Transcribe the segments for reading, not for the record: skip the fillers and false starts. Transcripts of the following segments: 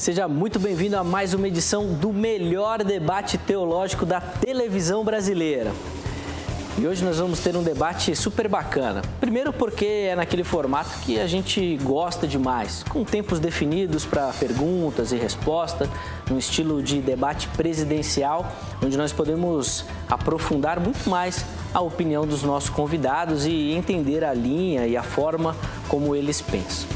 Seja muito bem-vindo a mais uma edição do melhor debate teológico da televisão brasileira. E hoje nós vamos ter um debate super bacana. Primeiro porque é naquele formato que a gente gosta demais, com tempos definidos para perguntas e respostas, no estilo de debate presidencial, onde nós podemos aprofundar muito mais a opinião dos nossos convidados e entender a linha e a forma como eles pensam.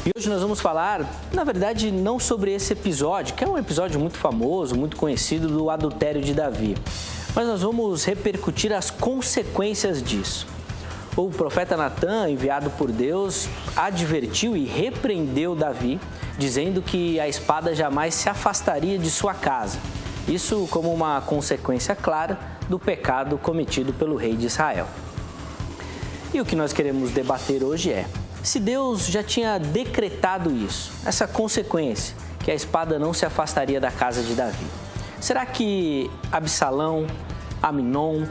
E hoje nós vamos falar, na verdade, não sobre esse episódio, que é um episódio muito famoso, muito conhecido, do adultério de Davi. Mas nós vamos repercutir as consequências disso. O profeta Natã, enviado por Deus, advertiu e repreendeu Davi, dizendo que a espada jamais se afastaria de sua casa. Isso como uma consequência clara do pecado cometido pelo rei de Israel. E o que nós queremos debater hoje é: se Deus já tinha decretado isso, essa consequência, que a espada não se afastaria da casa de Davi, será que Absalão, Amnon,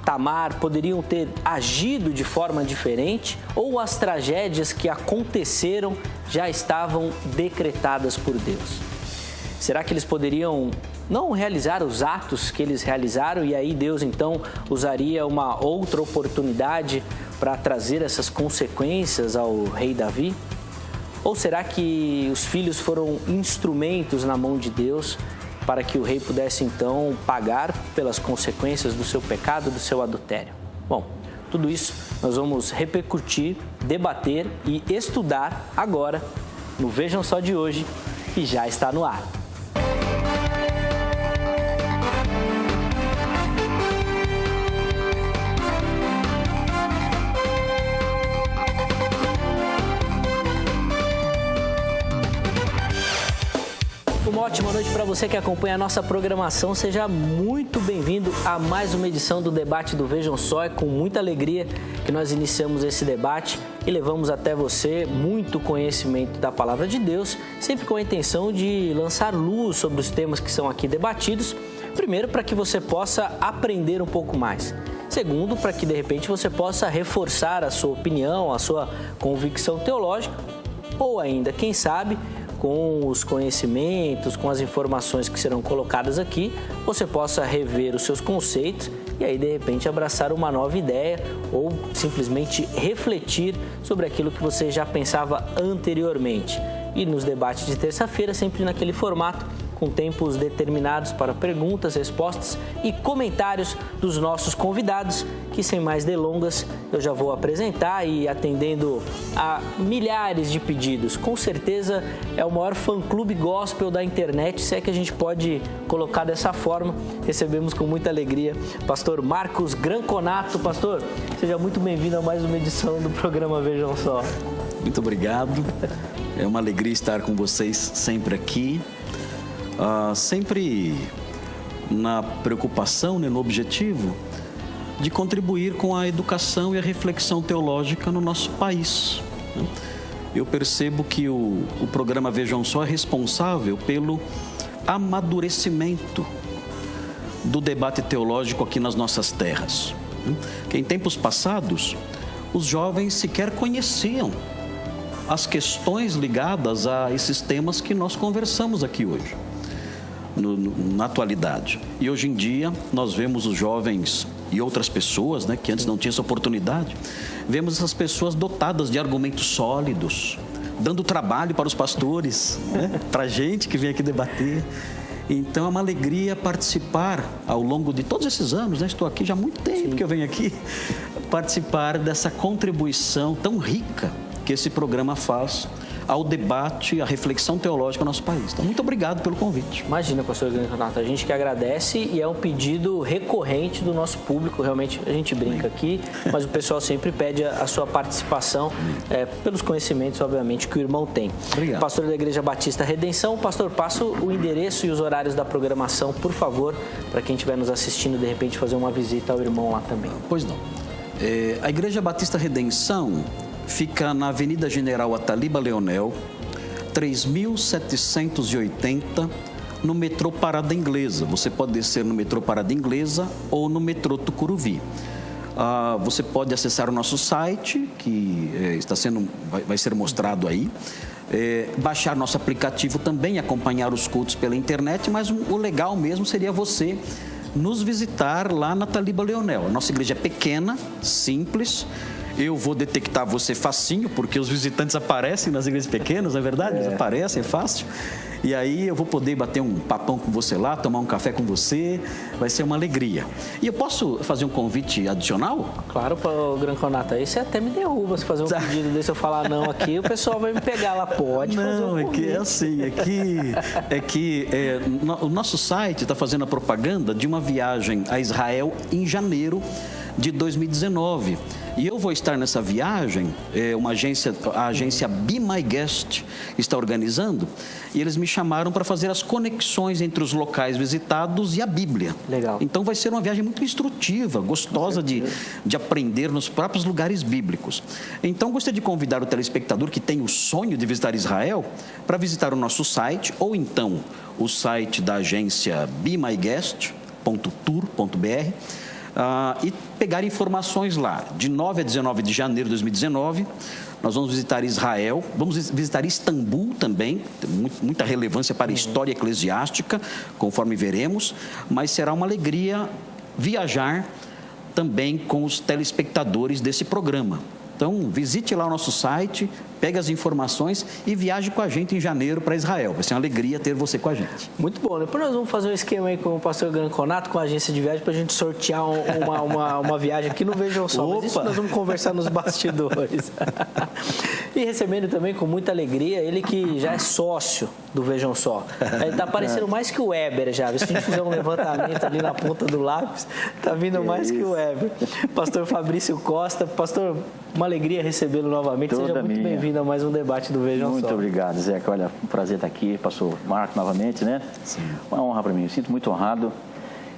Tamar poderiam ter agido de forma diferente? Ou as tragédias que aconteceram já estavam decretadas por Deus? Será que eles poderiam não realizar os atos que eles realizaram e aí Deus então usaria uma outra oportunidade para trazer essas consequências ao rei Davi? Ou será que os filhos foram instrumentos na mão de Deus para que o rei pudesse então pagar pelas consequências do seu pecado, do seu adultério? Bom, tudo isso nós vamos repercutir, debater e estudar agora no Vejam Só de hoje, que já está no ar. Uma ótima noite para você que acompanha a nossa programação. Seja muito bem-vindo a mais uma edição do debate do Vejam Só. É com muita alegria que nós iniciamos esse debate e levamos até você muito conhecimento da Palavra de Deus, sempre com a intenção de lançar luz sobre os temas que são aqui debatidos. Primeiro, para que você possa aprender um pouco mais. Segundo, para que de repente você possa reforçar a sua opinião, a sua convicção teológica, ou ainda, quem sabe, com os conhecimentos, com as informações que serão colocadas aqui, você possa rever os seus conceitos e aí, de repente, abraçar uma nova ideia ou simplesmente refletir sobre aquilo que você já pensava anteriormente. E nos debates de terça-feira, sempre naquele formato, com tempos determinados para perguntas, respostas e comentários dos nossos convidados, que sem mais delongas eu já vou apresentar, e atendendo a milhares de pedidos. Com certeza é o maior fã-clube gospel da internet, se é que a gente pode colocar dessa forma. Recebemos com muita alegria pastor Marcos Granconato. Pastor, seja muito bem-vindo a mais uma edição do programa Vejam Só. Muito obrigado. É uma alegria estar com vocês sempre aqui. Sempre na preocupação, no objetivo de contribuir com a educação e a reflexão teológica no nosso país. Eu percebo que o programa Vejam Só é responsável pelo amadurecimento do debate teológico aqui nas nossas terras. Que em tempos passados, os jovens sequer conheciam as questões ligadas a esses temas que nós conversamos aqui hoje. Na atualidade. E hoje em dia nós vemos os jovens e outras pessoas, que antes não tinham essa oportunidade, vemos essas pessoas dotadas de argumentos sólidos, dando trabalho para os pastores, para a gente que vem aqui debater. Então é uma alegria participar ao longo de todos esses anos, estou aqui já há muito tempo que eu venho aqui, participar dessa contribuição tão rica que esse programa faz ao debate, à reflexão teológica no nosso país. Então, muito obrigado pelo convite. Imagina, pastor Renato, a gente que agradece, e é um pedido recorrente do nosso público. Realmente, a gente brinca aqui, mas o pessoal sempre pede a sua participação, pelos conhecimentos, obviamente, que o irmão tem. Obrigado. Pastor da Igreja Batista Redenção. Pastor, passa o endereço e os horários da programação, por favor, para quem estiver nos assistindo, de repente, fazer uma visita ao irmão lá também. Pois não. A Igreja Batista Redenção fica na Avenida General Ataliba Leonel, 3780, no metrô Parada Inglesa. Você pode descer no metrô Parada Inglesa ou no metrô Tucuruvi. Você pode acessar o nosso site, que vai ser mostrado aí. baixar nosso aplicativo também, acompanhar os cultos pela internet, mas o legal mesmo seria você nos visitar lá na Taliba Leonel. A nossa igreja é pequena, simples. Eu vou detectar você facinho, porque os visitantes aparecem nas igrejas pequenas, não é verdade? Eles aparecem, é fácil. E aí eu vou poder bater um papão com você lá, tomar um café com você, vai ser uma alegria. E eu posso fazer um convite adicional? Claro, Granconato, aí você até me derruba se fazer um pedido desse, eu falar não aqui, o pessoal vai me pegar lá, pode fazer um convite. É assim, o nosso site está fazendo a propaganda de uma viagem a Israel em janeiro de 2019. E eu vou estar nessa viagem, a agência Be My Guest está organizando, e eles me chamaram para fazer as conexões entre os locais visitados e a Bíblia. Legal. Então vai ser uma viagem muito instrutiva, gostosa de aprender nos próprios lugares bíblicos. Então gostaria de convidar o telespectador que tem o sonho de visitar Israel para visitar o nosso site, ou então o site da agência bemyguest.tour.br. E pegar informações lá. De 9 a 19 de janeiro de 2019, nós vamos visitar Israel, vamos visitar Istambul também, tem muita relevância para a história eclesiástica, conforme veremos, mas será uma alegria viajar também com os telespectadores desse programa. Então, visite lá o nosso site, pegue as informações e viaje com a gente em janeiro para Israel. Vai ser uma alegria ter você com a gente. Muito bom. Depois nós vamos fazer um esquema aí com o pastor Granconato, com a agência de viagem, para a gente sortear uma viagem aqui no Vejam Só. Mas isso nós vamos conversar nos bastidores. E recebendo também com muita alegria ele que já é sócio do Vejam Só. Ele está parecendo mais que o Weber já. Se a gente fizer um levantamento ali na ponta do lápis, está vindo mais que o Weber. Pastor Fabrício Costa. Pastor, uma alegria recebê-lo novamente. Seja muito bem-vindo a mais um debate do Vejam Só. Muito obrigado, Zeca. Olha, um prazer estar aqui. Pastor Marco novamente, né? Sim. Uma honra para mim. Eu sinto muito honrado.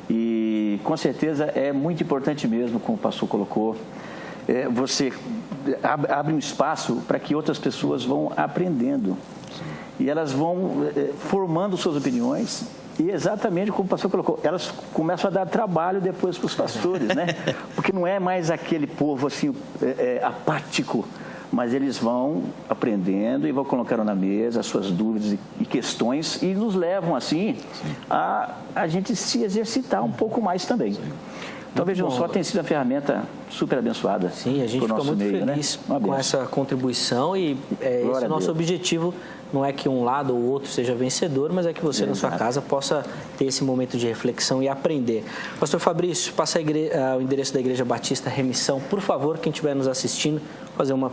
E, com certeza, é muito importante mesmo, como o pastor colocou, você abre um espaço para que outras pessoas vão aprendendo. Sim. E elas vão formando suas opiniões. E exatamente como o pastor colocou, elas começam a dar trabalho depois para os pastores, né? Porque não é mais aquele povo assim, apático, mas eles vão aprendendo e vão colocando na mesa as suas dúvidas e questões e nos levam assim a gente se exercitar um pouco mais também. Então, Vejam Só, tem sido uma ferramenta super abençoada. Sim, a gente fica muito feliz, né, com essa contribuição e esse é o nosso objetivo. Não é que um lado ou outro seja vencedor, mas é que você na sua casa possa ter esse momento de reflexão e aprender. Pastor Fabrício, passa o endereço da Igreja Batista Remissão, por favor, quem estiver nos assistindo,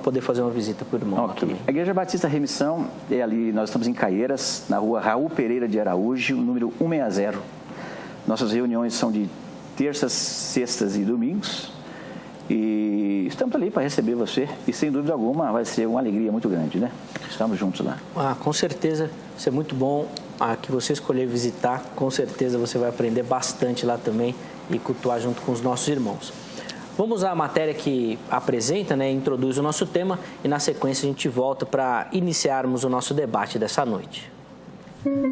poder fazer uma visita para o irmão. Okay. A Igreja Batista Remissão é ali, nós estamos em Caieiras, na rua Raul Pereira de Araújo, número 160. Nossas reuniões são de terças, sextas e domingos. E estamos ali para receber você. E, sem dúvida alguma, vai ser uma alegria muito grande, né? Estamos juntos lá. Com certeza. Isso é muito bom. Que você escolher visitar, com certeza você vai aprender bastante lá também e cultuar junto com os nossos irmãos. Vamos à matéria que apresenta, né, introduz o nosso tema. E, na sequência, a gente volta para iniciarmos o nosso debate dessa noite.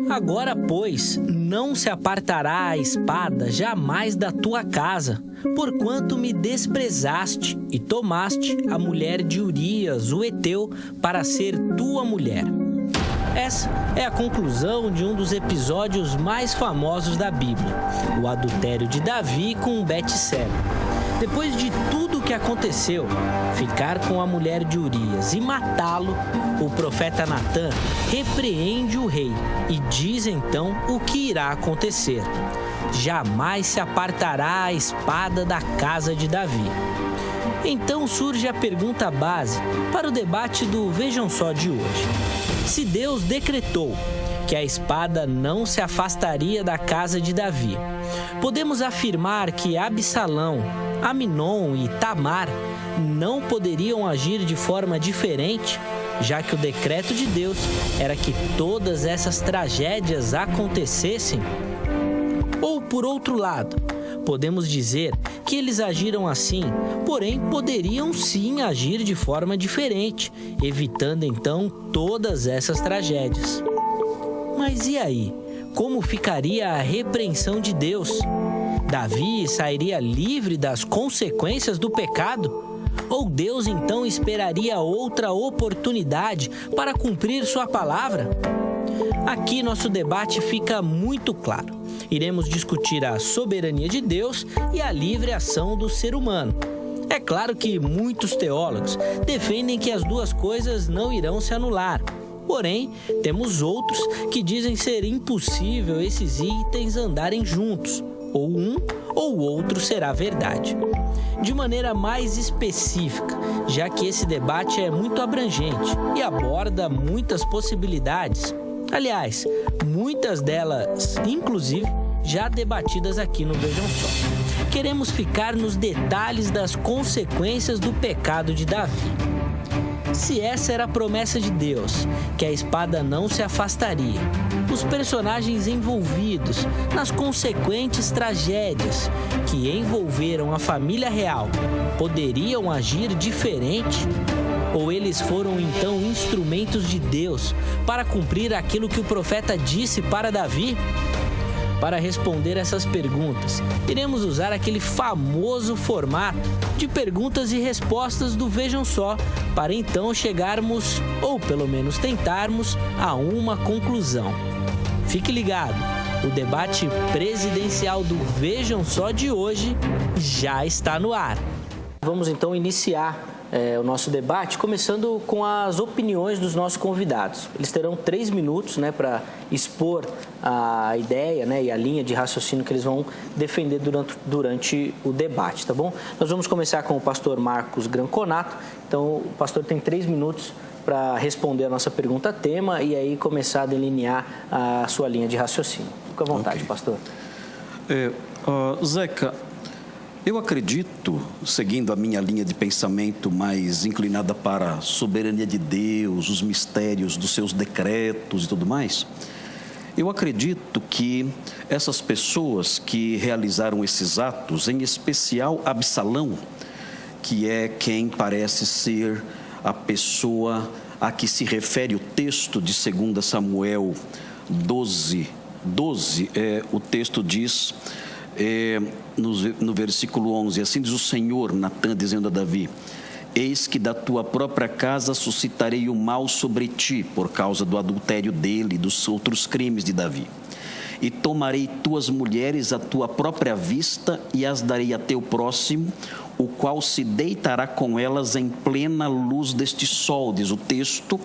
Agora, pois, não se apartará a espada jamais da tua casa, porquanto me desprezaste e tomaste a mulher de Urias, o heteu, para ser tua mulher. Essa é a conclusão de um dos episódios mais famosos da Bíblia, o adultério de Davi com Betseba. Depois de tudo o que aconteceu, ficar com a mulher de Urias e matá-lo, o profeta Natã repreende o rei e diz então o que irá acontecer. Jamais se apartará a espada da casa de Davi. Então surge a pergunta base para o debate do Vejam Só de hoje. Se Deus decretou que a espada não se afastaria da casa de Davi, podemos afirmar que Absalão, Aminon e Tamar não poderiam agir de forma diferente, já que o decreto de Deus era que todas essas tragédias acontecessem? Ou, por outro lado, podemos dizer que eles agiram assim, porém poderiam sim agir de forma diferente, evitando então todas essas tragédias. Mas e aí? Como ficaria a repreensão de Deus? Davi sairia livre das consequências do pecado? Ou Deus então esperaria outra oportunidade para cumprir sua palavra? Aqui nosso debate fica muito claro. Iremos discutir a soberania de Deus e a livre ação do ser humano. É claro que muitos teólogos defendem que as duas coisas não irão se anular. Porém, temos outros que dizem ser impossível esses itens andarem juntos. Ou um ou outro será verdade. De maneira mais específica, já que esse debate é muito abrangente e aborda muitas possibilidades. Aliás, muitas delas, inclusive, já debatidas aqui no Vejam Só. Queremos ficar nos detalhes das consequências do pecado de Davi. Se essa era a promessa de Deus, que a espada não se afastaria, os personagens envolvidos nas consequentes tragédias que envolveram a família real poderiam agir diferente? Ou eles foram então instrumentos de Deus para cumprir aquilo que o profeta disse para Davi? Para responder essas perguntas, iremos usar aquele famoso formato de perguntas e respostas do Vejam Só, para então chegarmos, ou pelo menos tentarmos, a uma conclusão. Fique ligado, o debate presidencial do Vejam Só de hoje já está no ar. Vamos então iniciar o nosso debate, começando com as opiniões dos nossos convidados. Eles terão 3 minutos para expor a ideia e a linha de raciocínio que eles vão defender durante o debate, tá bom? Nós vamos começar com o pastor Marcos Granconato. Então, o pastor tem 3 minutos para responder a nossa pergunta tema e aí começar a delinear a sua linha de raciocínio. Fica à vontade, pastor. Zeca, eu acredito, seguindo a minha linha de pensamento mais inclinada para a soberania de Deus, os mistérios dos seus decretos e tudo mais, eu acredito que essas pessoas que realizaram esses atos, em especial Absalão, que é quem parece ser a pessoa a que se refere o texto de 2 Samuel 12, o texto diz... no versículo 11, assim diz o Senhor, Natã dizendo a Davi: eis que da tua própria casa suscitarei o mal sobre ti, por causa do adultério dele e dos outros crimes de Davi. E tomarei tuas mulheres à tua própria vista e as darei a teu próximo, o qual se deitará com elas em plena luz deste sol, diz o texto.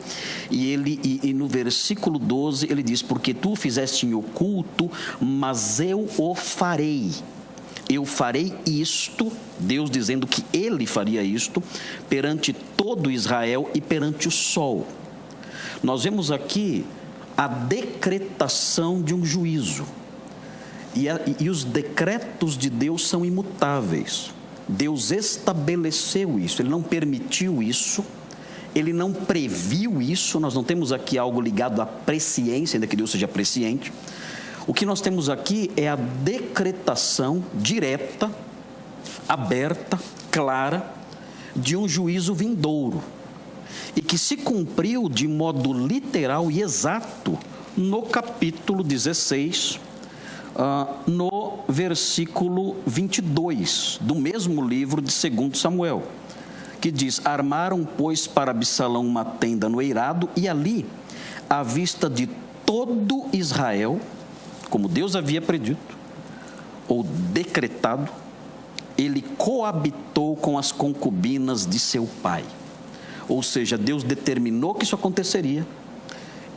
E no versículo 12 ele diz: porque tu o fizeste em oculto, mas eu o farei. Eu farei isto, Deus dizendo que ele faria isto, perante todo Israel e perante o sol. Nós vemos aqui a decretação de um juízo. E os decretos de Deus são imutáveis. Deus estabeleceu isso, Ele não permitiu isso, Ele não previu isso. Nós não temos aqui algo ligado à presciência, ainda que Deus seja presciente. O que nós temos aqui é a decretação direta, aberta, clara, de um juízo vindouro, e que se cumpriu de modo literal e exato no capítulo 16, no versículo 22, do mesmo livro de 2 Samuel, que diz: armaram, pois, para Absalão uma tenda no eirado, e ali, à vista de todo Israel, como Deus havia predito, ou decretado, ele coabitou com as concubinas de seu pai. Ou seja, Deus determinou que isso aconteceria,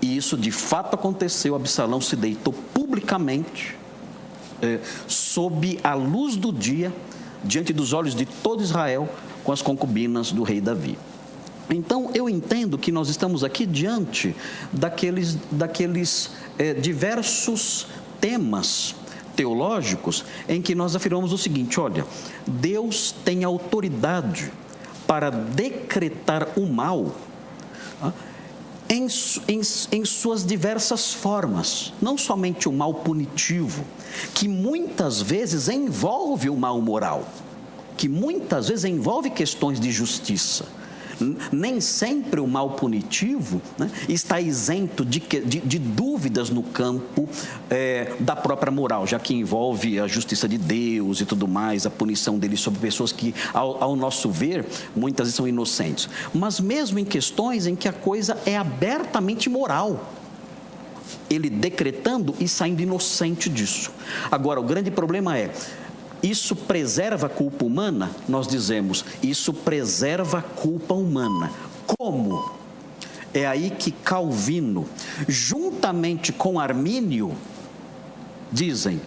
e isso de fato aconteceu. Absalão se deitou publicamente, sob a luz do dia, diante dos olhos de todo Israel, com as concubinas do rei Davi. Então, eu entendo que nós estamos aqui diante daqueles diversos temas teológicos em que nós afirmamos o seguinte: olha, Deus tem autoridade para decretar o mal em suas diversas formas, não somente o mal punitivo, que muitas vezes envolve o mal moral, que muitas vezes envolve questões de justiça, Nem sempre o mal punitivo, né, está isento de dúvidas no campo da própria moral, já que envolve a justiça de Deus e tudo mais, a punição dele sobre pessoas que, ao nosso ver, muitas vezes são inocentes. Mas mesmo em questões em que a coisa é abertamente moral, ele decretando e saindo inocente disso. Agora, o grande problema é, isso preserva a culpa humana? Nós dizemos, isso preserva a culpa humana. Como? É aí que Calvino, juntamente com Armínio, dizem,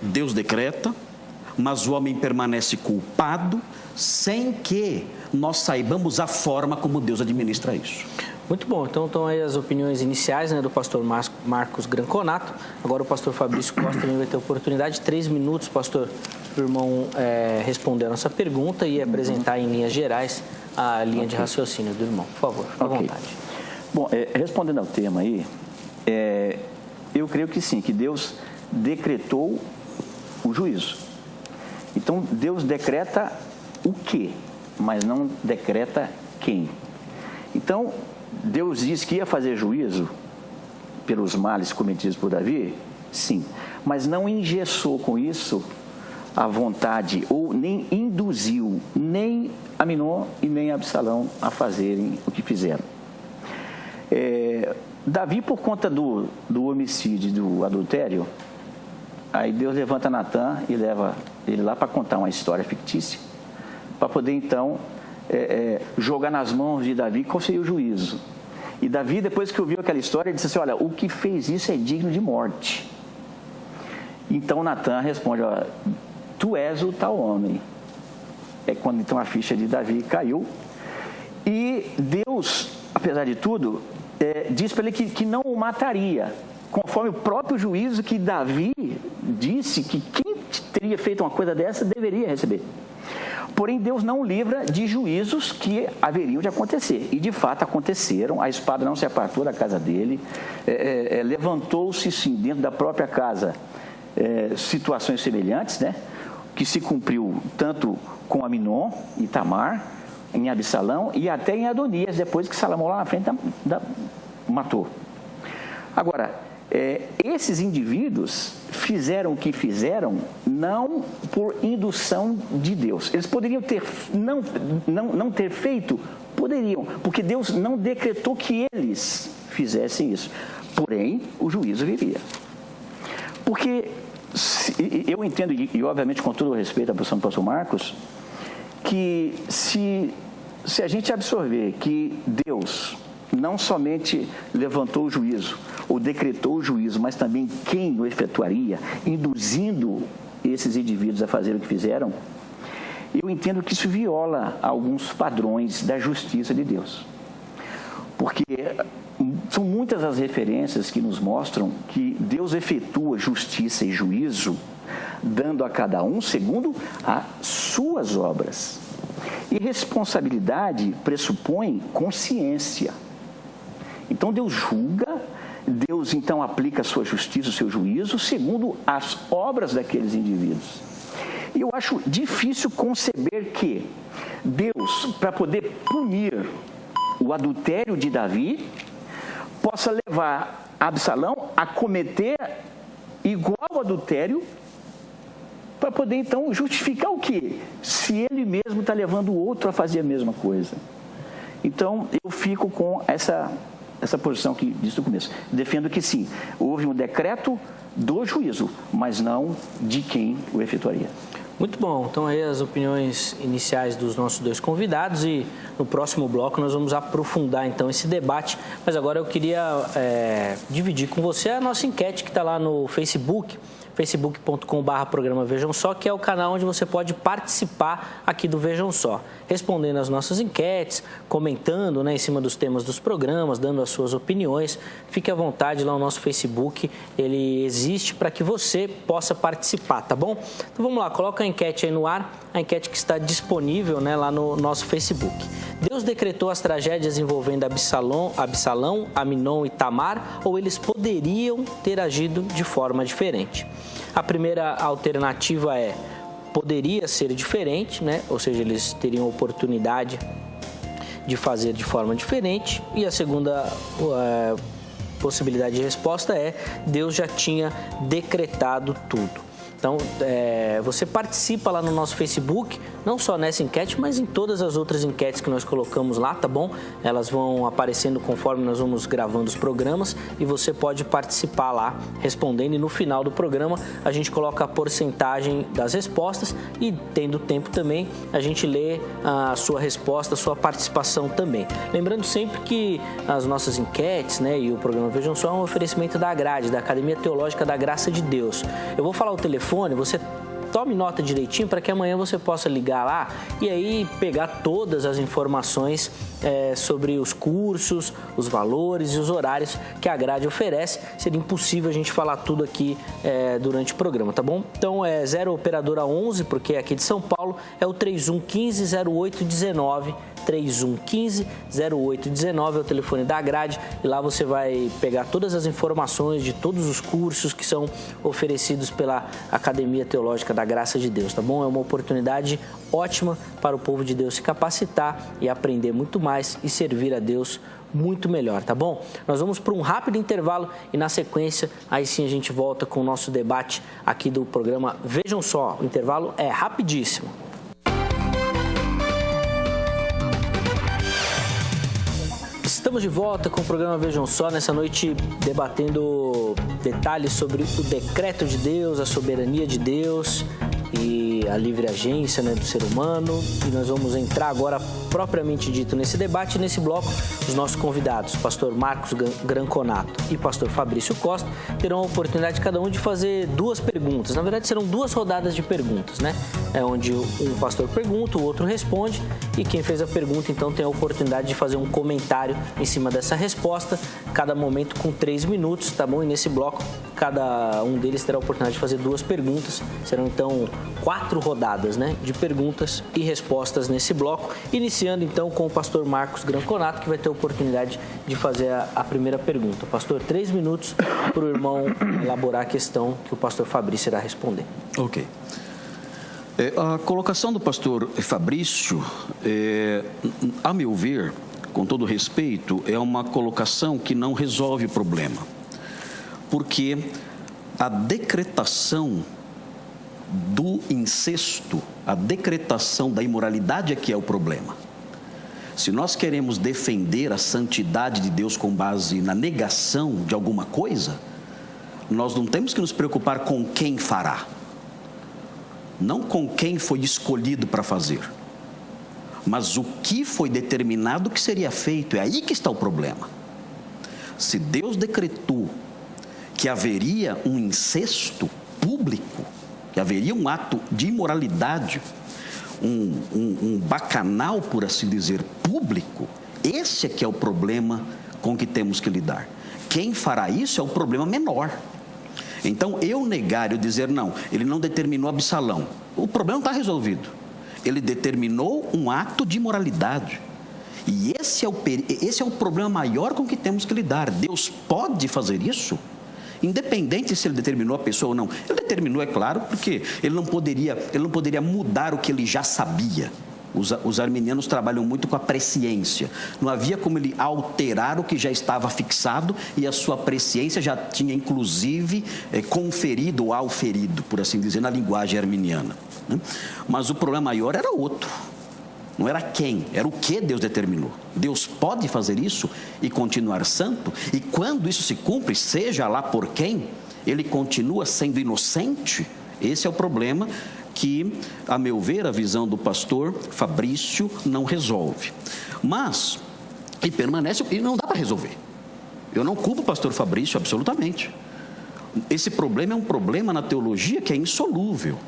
Deus decreta, mas o homem permanece culpado, sem que nós saibamos a forma como Deus administra isso. Muito bom, então estão aí as opiniões iniciais, né, do pastor Marcos Granconato. Agora o pastor Fabrício Costa também vai ter oportunidade, 3 minutos, pastor, para o irmão responder a nossa pergunta e apresentar em linhas gerais a linha de raciocínio do irmão. Por favor, fique à vontade. Bom, respondendo ao tema aí, eu creio que sim, que Deus decretou o juízo. Então, Deus decreta o quê, mas não decreta quem. Então, Deus disse que ia fazer juízo pelos males cometidos por Davi? Sim. Mas não engessou com isso a vontade, ou nem induziu nem Aminon e nem Absalão a fazerem o que fizeram. Davi, por conta do homicídio e do adultério, aí Deus levanta Natã e leva ele lá para contar uma história fictícia, para poder então jogar nas mãos de Davi qual seria o juízo. E Davi, depois que ouviu aquela história, ele disse assim, olha, o que fez isso é digno de morte. Então Natã responde, olha, tu és o tal homem. É quando então a ficha de Davi caiu. E Deus, apesar de tudo, diz para ele que não o mataria, conforme o próprio juízo que Davi disse que quem teria feito uma coisa dessa deveria receber. Porém, Deus não livra de juízos que haveriam de acontecer. E, de fato, aconteceram. A espada não se apartou da casa dele. Levantou-se, sim, dentro da própria casa, situações semelhantes, né? Que se cumpriu tanto com Aminon e Tamar, em Absalão, e até em Adonias, depois que Salomão lá na frente matou. Agora, esses indivíduos fizeram o que fizeram não por indução de Deus. Eles poderiam não ter feito? Poderiam, porque Deus não decretou que eles fizessem isso. Porém, o juízo viria. Porque eu entendo, e obviamente com todo o respeito à posição do pastor Marcos, que se a gente absorver que Deus não somente levantou o juízo, ou decretou o juízo, mas também quem o efetuaria, induzindo esses indivíduos a fazer o que fizeram, eu entendo que isso viola alguns padrões da justiça de Deus. Porque são muitas as referências que nos mostram que Deus efetua justiça e juízo, dando a cada um segundo as suas obras. E responsabilidade pressupõe consciência. Então Deus julga, Deus então aplica a sua justiça, o seu juízo, segundo as obras daqueles indivíduos. E eu acho difícil conceber que Deus, para poder punir o adultério de Davi, possa levar Absalão a cometer igual adultério, para poder então justificar o quê? Se ele mesmo está levando o outro a fazer a mesma coisa. Então eu fico com essa posição que disse no começo. Defendo que sim, houve um decreto do juízo, mas não de quem o efetuaria. Muito bom, então aí as opiniões iniciais dos nossos dois convidados e no próximo bloco nós vamos aprofundar então esse debate, mas agora eu queria dividir com você a nossa enquete que está lá no Facebook, facebook.com/programa Vejam Só, que é o canal onde você pode participar aqui do Vejam Só, respondendo às nossas enquetes, comentando, né, em cima dos temas dos programas, dando as suas opiniões. Fique à vontade lá no nosso Facebook, ele existe para que você possa participar, tá bom? Então vamos lá, coloca a enquete aí no ar, a enquete que está disponível, né, lá no nosso Facebook. Deus decretou as tragédias envolvendo Absalão, Aminon e Tamar, ou eles poderiam ter agido de forma diferente? A primeira alternativa poderia ser diferente, né? Ou seja, eles teriam oportunidade de fazer de forma diferente. E a segunda possibilidade de resposta é: Deus já tinha decretado tudo. Então, você participa lá no nosso Facebook, não só nessa enquete, mas em todas as outras enquetes que nós colocamos lá, tá bom? Elas vão aparecendo conforme nós vamos gravando os programas e você pode participar lá respondendo. E no final do programa a gente coloca a porcentagem das respostas e, tendo tempo também, a gente lê a sua resposta, a sua participação também. Lembrando sempre que as nossas enquetes, né, e o programa Vejam Só é um oferecimento da Grade, da Academia Teológica da Graça de Deus. Eu vou falar o telefone, você tome nota direitinho para que amanhã você possa ligar lá e aí pegar todas as informações sobre os cursos, os valores e os horários que a Grade oferece. Seria impossível a gente falar tudo aqui durante o programa, tá bom? Então é 0 operadora 11, porque é aqui de São Paulo, é o 3115-0819, 3115-0819 é o telefone da Grade e lá você vai pegar todas as informações de todos os cursos que são oferecidos pela Academia Teológica da Graça de Deus, tá bom? É uma oportunidade ótima para o povo de Deus se capacitar e aprender muito mais e servir a Deus muito melhor, tá bom? Nós vamos para um rápido intervalo e na sequência, aí sim a gente volta com o nosso debate aqui do programa Vejam Só. O intervalo é rapidíssimo. Estamos de volta com o programa Vejam Só, nessa noite debatendo detalhes sobre o decreto de Deus, a soberania de Deus e a livre agência, né, do ser humano. E nós vamos entrar agora, propriamente dito, nesse debate. Nesse bloco, os nossos convidados, pastor Marcos Granconato e pastor Fabrício Costa, terão a oportunidade cada um de fazer duas perguntas. Na verdade, serão duas rodadas de perguntas, né? Onde um pastor pergunta, o outro responde, e quem fez a pergunta, então, tem a oportunidade de fazer um comentário em cima dessa resposta, cada momento com 3 minutos, tá bom? E nesse bloco, cada um deles terá a oportunidade de fazer duas perguntas. Serão, então, 4 rodadas, né, de perguntas e respostas nesse bloco, iniciando então com o pastor Marcos Granconato, que vai ter a oportunidade de fazer a primeira pergunta. Pastor, 3 minutos para o irmão elaborar a questão que o pastor Fabrício irá responder. Ok. A colocação do pastor Fabrício, a meu ver, com todo respeito, é uma colocação que não resolve o problema, porque a decretação do incesto, a decretação da imoralidade é que é o problema. Se nós queremos defender a santidade de Deus com base na negação de alguma coisa, nós não temos que nos preocupar com quem fará, não com quem foi escolhido para fazer, mas o que foi determinado que seria feito. É aí que está o problema. Se Deus decretou que haveria um incesto público, que haveria um ato de imoralidade, um bacanal, por assim dizer, público, esse é que é o problema com que temos que lidar. Quem fará isso é o problema menor. Então, eu negar, eu dizer, não, ele não determinou Absalão, o problema não está resolvido. Ele determinou um ato de imoralidade. E esse é o problema maior com que temos que lidar. Deus pode fazer isso? Independente se ele determinou a pessoa ou não. Ele determinou, é claro, porque ele não poderia mudar o que ele já sabia. Os arminianos trabalham muito com a presciência. Não havia como ele alterar o que já estava fixado e a sua presciência já tinha, inclusive, conferido ou auferido, por assim dizer, na linguagem arminiana. Mas o problema maior era outro. Não era quem, era o que Deus determinou. Deus pode fazer isso e continuar santo, e quando isso se cumpre, seja lá por quem, ele continua sendo inocente. Esse é o problema que, a meu ver, a visão do pastor Fabrício não resolve. Mas, e permanece, e não dá para resolver. Eu não culpo o pastor Fabrício, absolutamente. Esse problema é um problema na teologia que é insolúvel.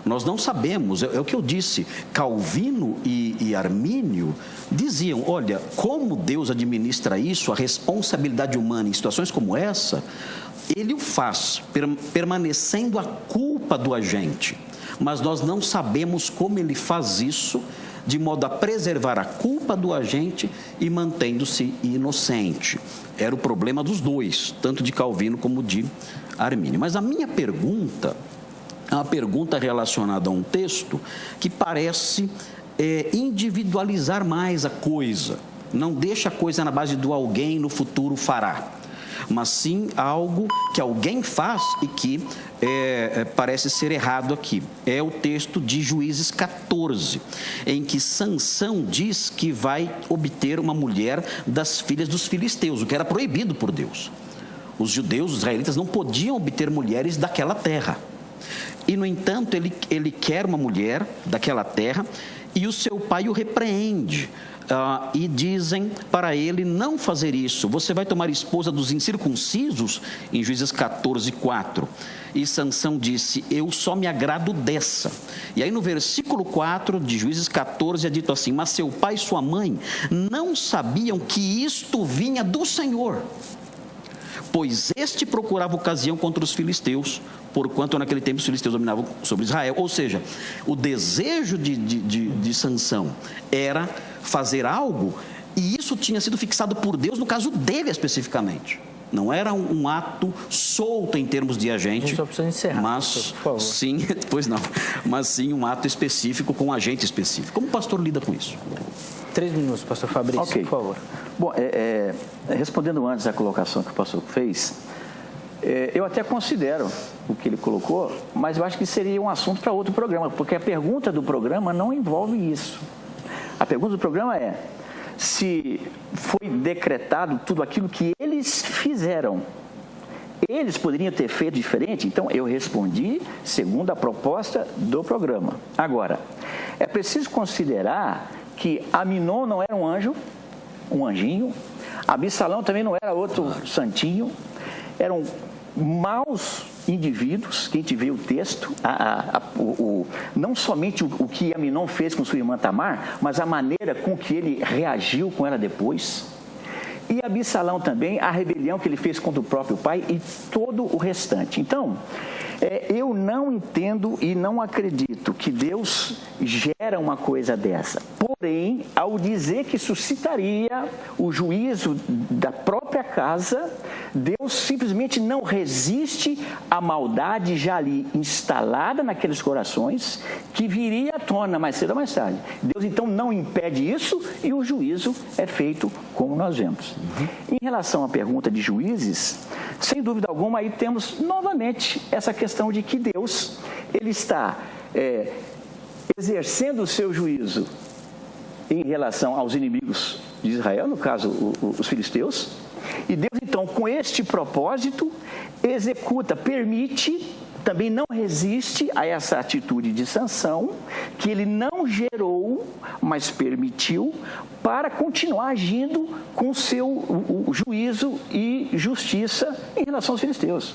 Nós não sabemos, é o que eu disse, Calvino e Armínio diziam, olha, como Deus administra isso, a responsabilidade humana em situações como essa, ele o faz, permanecendo a culpa do agente, mas nós não sabemos como ele faz isso, de modo a preservar a culpa do agente e mantendo-se inocente. Era o problema dos dois, tanto de Calvino como de Armínio. Mas a minha pergunta é uma pergunta relacionada a um texto que parece individualizar mais a coisa. Não deixa a coisa na base do alguém no futuro fará, mas sim algo que alguém faz e que parece ser errado aqui. É o texto de Juízes 14, em que Sansão diz que vai obter uma mulher das filhas dos filisteus, o que era proibido por Deus. Os judeus, os israelitas, não podiam obter mulheres daquela terra. E, no entanto, ele quer uma mulher daquela terra e o seu pai o repreende. E dizem para ele não fazer isso. Você vai tomar esposa dos incircuncisos? Em Juízes 14, 4. E Sansão disse, eu só me agrado dessa. E aí no versículo 4 de Juízes 14 é dito assim, mas seu pai e sua mãe não sabiam que isto vinha do Senhor, pois este procurava ocasião contra os filisteus, porquanto naquele tempo os filisteus dominavam sobre Israel. Ou seja, o desejo de Sansão era fazer algo, e isso tinha sido fixado por Deus no caso dele especificamente. Não era um ato solto em termos de agente, a gente só precisa encerrar, mas por favor. sim, pois não, mas sim um ato específico com um agente específico. Como o pastor lida com isso? 3 minutos, pastor Fabrício, Ok. por favor. Bom, respondendo antes à colocação que o pastor fez, eu até considero o que ele colocou, mas eu acho que seria um assunto para outro programa, porque a pergunta do programa não envolve isso. A pergunta do programa é se foi decretado tudo aquilo que eles fizeram. Eles poderiam ter feito diferente? Então, eu respondi segundo a proposta do programa. Agora, é preciso considerar que Aminon não era um anjo, um anjinho. Absalão também não era outro santinho. Eram maus indivíduos. Quem te vê o texto, não somente o que Aminon fez com sua irmã Tamar, mas a maneira com que ele reagiu com ela depois. E Absalão também, a rebelião que ele fez contra o próprio pai e todo o restante. Então, eu não entendo e não acredito que Deus gera uma coisa dessa. Porém, ao dizer que suscitaria o juízo da própria casa, Deus simplesmente não resiste à maldade já ali instalada naqueles corações, que viria à tona mais cedo ou mais tarde. Deus então não impede isso e o juízo é feito como nós vemos. Em relação à pergunta de Juízes, sem dúvida alguma, aí temos novamente essa questão de que Deus, ele está exercendo o seu juízo em relação aos inimigos de Israel, no caso os filisteus, e Deus então com este propósito executa, permite, também não resiste a essa atitude de Sansão, que ele não gerou, mas permitiu, para continuar agindo com o juízo e justiça em relação aos filisteus.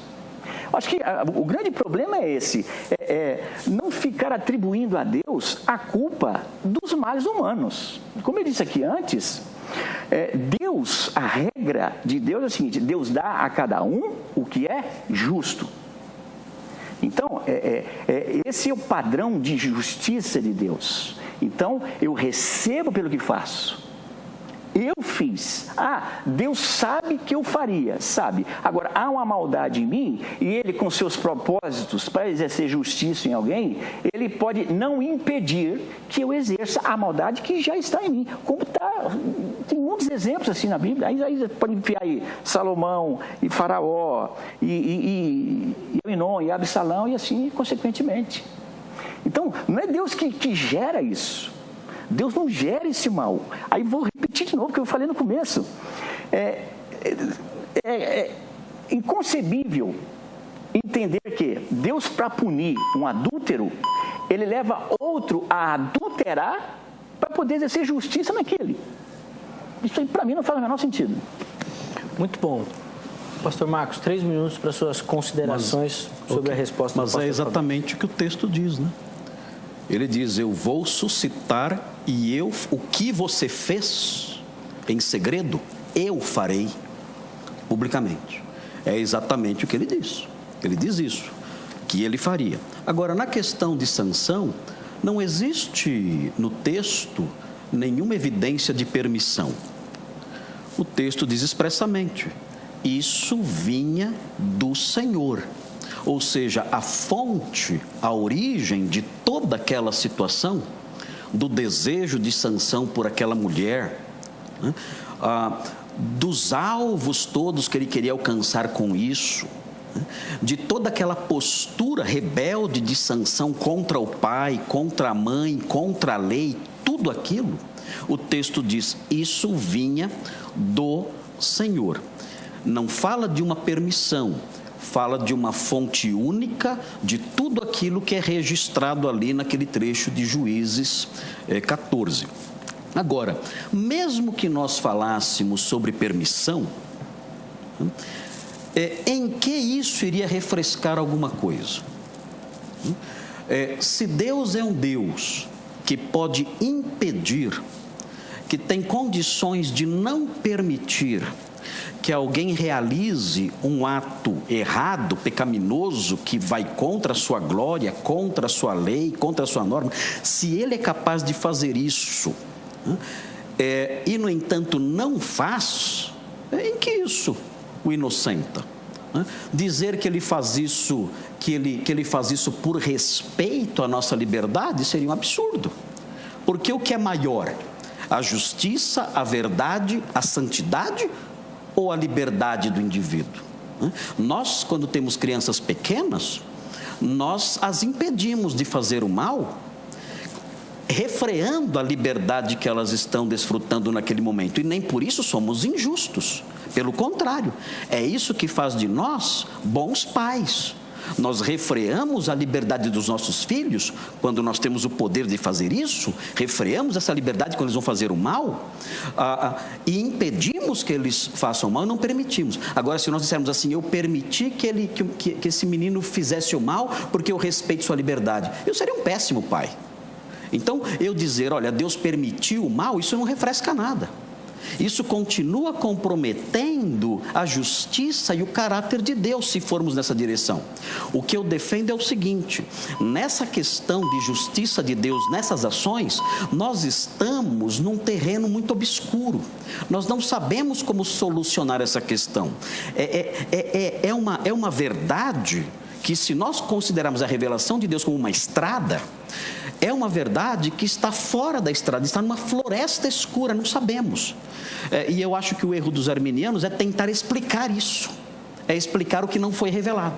Acho que o grande problema é esse, não ficar atribuindo a Deus a culpa dos males humanos. Como eu disse aqui antes, Deus, a regra de Deus é a seguinte, Deus dá a cada um o que é justo. Então, esse é o padrão de justiça de Deus. Então, eu recebo pelo que faço. Eu fiz. Deus sabe que eu faria, sabe? Agora, há uma maldade em mim e ele, com seus propósitos para exercer justiça em alguém, ele pode não impedir que eu exerça a maldade que já está em mim. Como tem muitos exemplos assim na Bíblia. Aí pode enfiar aí Salomão e Faraó e Aminon e Absalão e assim consequentemente. Então, não é Deus que gera isso. Deus não gera esse mal. Aí vou repetir de novo o que eu falei no começo. É inconcebível entender que Deus, para punir um adúltero, ele leva outro a adulterar para poder exercer justiça naquele. Isso aí, para mim, não faz o menor sentido. Muito bom. Pastor Marcos, 3 minutos para suas considerações sobre a resposta do pastor. Mas é exatamente o que o texto diz, né? Ele diz, eu vou suscitar e o que você fez em segredo, eu farei publicamente. É exatamente o que ele diz. Ele diz isso, que ele faria. Agora, na questão de Sansão, não existe no texto nenhuma evidência de permissão. O texto diz expressamente, isso vinha do Senhor. Ou seja, a fonte, a origem de toda aquela situação, do desejo de Sansão por aquela mulher, né? Dos alvos todos que ele queria alcançar com isso, né? De toda aquela postura rebelde de Sansão contra o pai, contra a mãe, contra a lei, tudo aquilo, o texto diz, isso vinha do Senhor. Não fala de uma permissão, fala de uma fonte única de tudo aquilo que é registrado ali naquele trecho de Juízes 14. Agora, mesmo que nós falássemos sobre permissão, em que isso iria refrescar alguma coisa? Se Deus é um Deus que pode impedir, que tem condições de não permitir que alguém realize um ato errado, pecaminoso, que vai contra a sua glória, contra a sua lei, contra a sua norma, se ele é capaz de fazer isso, e no entanto não faz, em que isso o inocenta? Dizer que ele faz isso, que ele faz isso por respeito à nossa liberdade seria um absurdo, porque o que é maior? A justiça, a verdade, a santidade ou a liberdade do indivíduo? Nós, quando temos crianças pequenas, nós as impedimos de fazer o mal, refreando a liberdade que elas estão desfrutando naquele momento. E nem por isso somos injustos. Pelo contrário, é isso que faz de nós bons pais. Nós refreamos a liberdade dos nossos filhos, quando nós temos o poder de fazer isso, refreamos essa liberdade quando eles vão fazer o mal, e impedimos que eles façam o mal e não permitimos. Agora, se nós dissermos assim, eu permiti que esse menino fizesse o mal porque eu respeito sua liberdade, eu seria um péssimo pai. Então, eu dizer, olha, Deus permitiu o mal, isso não refresca nada. Isso continua comprometendo a justiça e o caráter de Deus, se formos nessa direção. O que eu defendo é o seguinte, nessa questão de justiça de Deus, nessas ações, nós estamos num terreno muito obscuro. Nós não sabemos como solucionar essa questão. É uma verdade que, se nós considerarmos a revelação de Deus como uma estrada, é uma verdade que está fora da estrada, está numa floresta escura, não sabemos. E eu acho que o erro dos arminianos é tentar explicar isso, é explicar o que não foi revelado.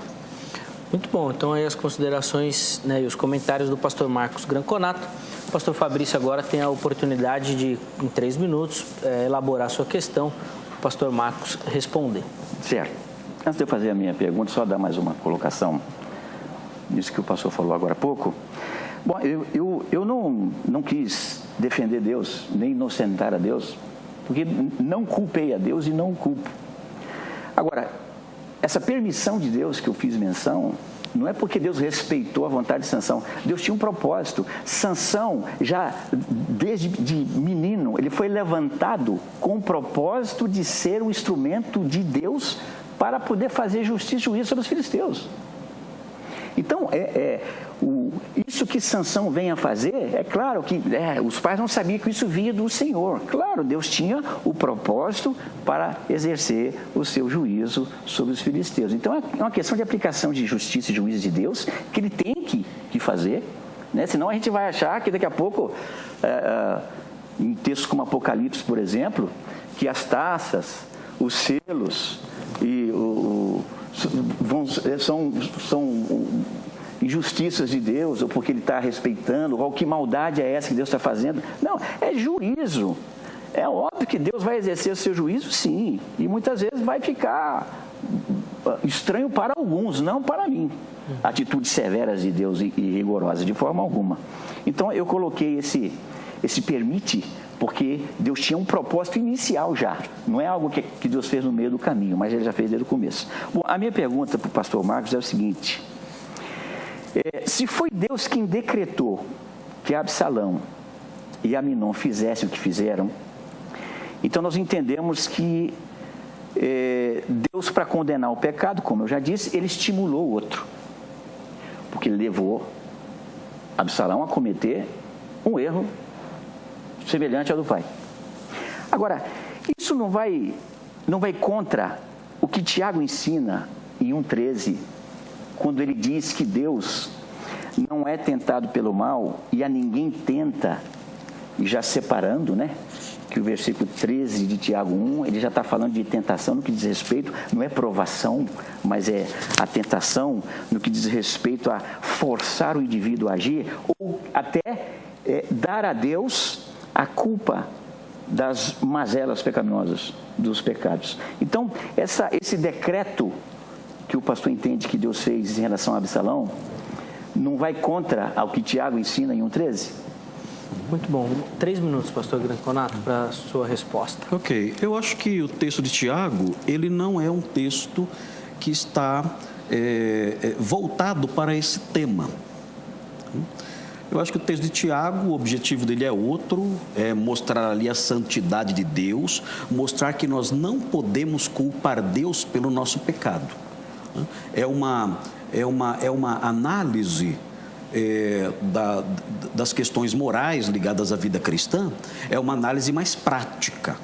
Muito bom, então aí as considerações, né, e os comentários do pastor Marcos Granconato. O pastor Fabrício agora tem a oportunidade de, em 3 minutos, elaborar a sua questão, o pastor Marcos responder. Certo. Antes de eu fazer a minha pergunta, só dar mais uma colocação nisso que o pastor falou agora há pouco. Bom, eu não quis defender Deus, nem inocentar a Deus, porque não culpei a Deus e não o culpo. Agora, essa permissão de Deus que eu fiz menção, não é porque Deus respeitou a vontade de Sansão. Deus tinha um propósito. Sansão, já desde menino, ele foi levantado com o propósito de ser um instrumento de Deus para poder fazer justiça e juízo sobre os filisteus. Então, isso que Sansão vem a fazer, é claro que os pais não sabiam que isso vinha do Senhor. Claro, Deus tinha o propósito para exercer o seu juízo sobre os filisteus. Então, é uma questão de aplicação de justiça e juízo de Deus que ele tem que fazer, né? Senão a gente vai achar que daqui a pouco, em textos como Apocalipse, por exemplo, que as taças, os selos e são injustiças de Deus, ou porque ele está respeitando, ou que maldade é essa que Deus está fazendo. Não, é juízo. É óbvio que Deus vai exercer o seu juízo, sim, e muitas vezes vai ficar estranho para alguns, não para mim. Atitudes severas de Deus e rigorosas, de forma alguma. Então, eu coloquei esse permite, porque Deus tinha um propósito inicial já. Não é algo que Deus fez no meio do caminho, mas ele já fez desde o começo. Bom, a minha pergunta para o pastor Marcos é o seguinte: se foi Deus quem decretou que Absalão e Aminon fizessem o que fizeram, então nós entendemos que Deus, para condenar o pecado, como eu já disse, ele estimulou o outro, porque ele levou Absalão a cometer um erro semelhante ao do pai. Agora, isso não vai contra o que Tiago ensina em 1,13, quando ele diz que Deus não é tentado pelo mal e a ninguém tenta e já separando, né? Que o versículo 13 de Tiago 1, ele já está falando de tentação no que diz respeito, não é provação, mas é a tentação no que diz respeito a forçar o indivíduo a agir, ou até dar a Deus a culpa das mazelas pecaminosas, dos pecados. Então, esse decreto que o pastor entende que Deus fez em relação a Absalão, não vai contra ao que Tiago ensina em 1,13? Muito bom. 3 minutos, pastor Granconato, para a sua resposta. Ok. Eu acho que o texto de Tiago, ele não é um texto que está voltado para esse tema. Eu acho que o texto de Tiago, o objetivo dele é outro, é mostrar ali a santidade de Deus, mostrar que nós não podemos culpar Deus pelo nosso pecado. É uma análise das questões morais ligadas à vida cristã, é uma análise mais prática.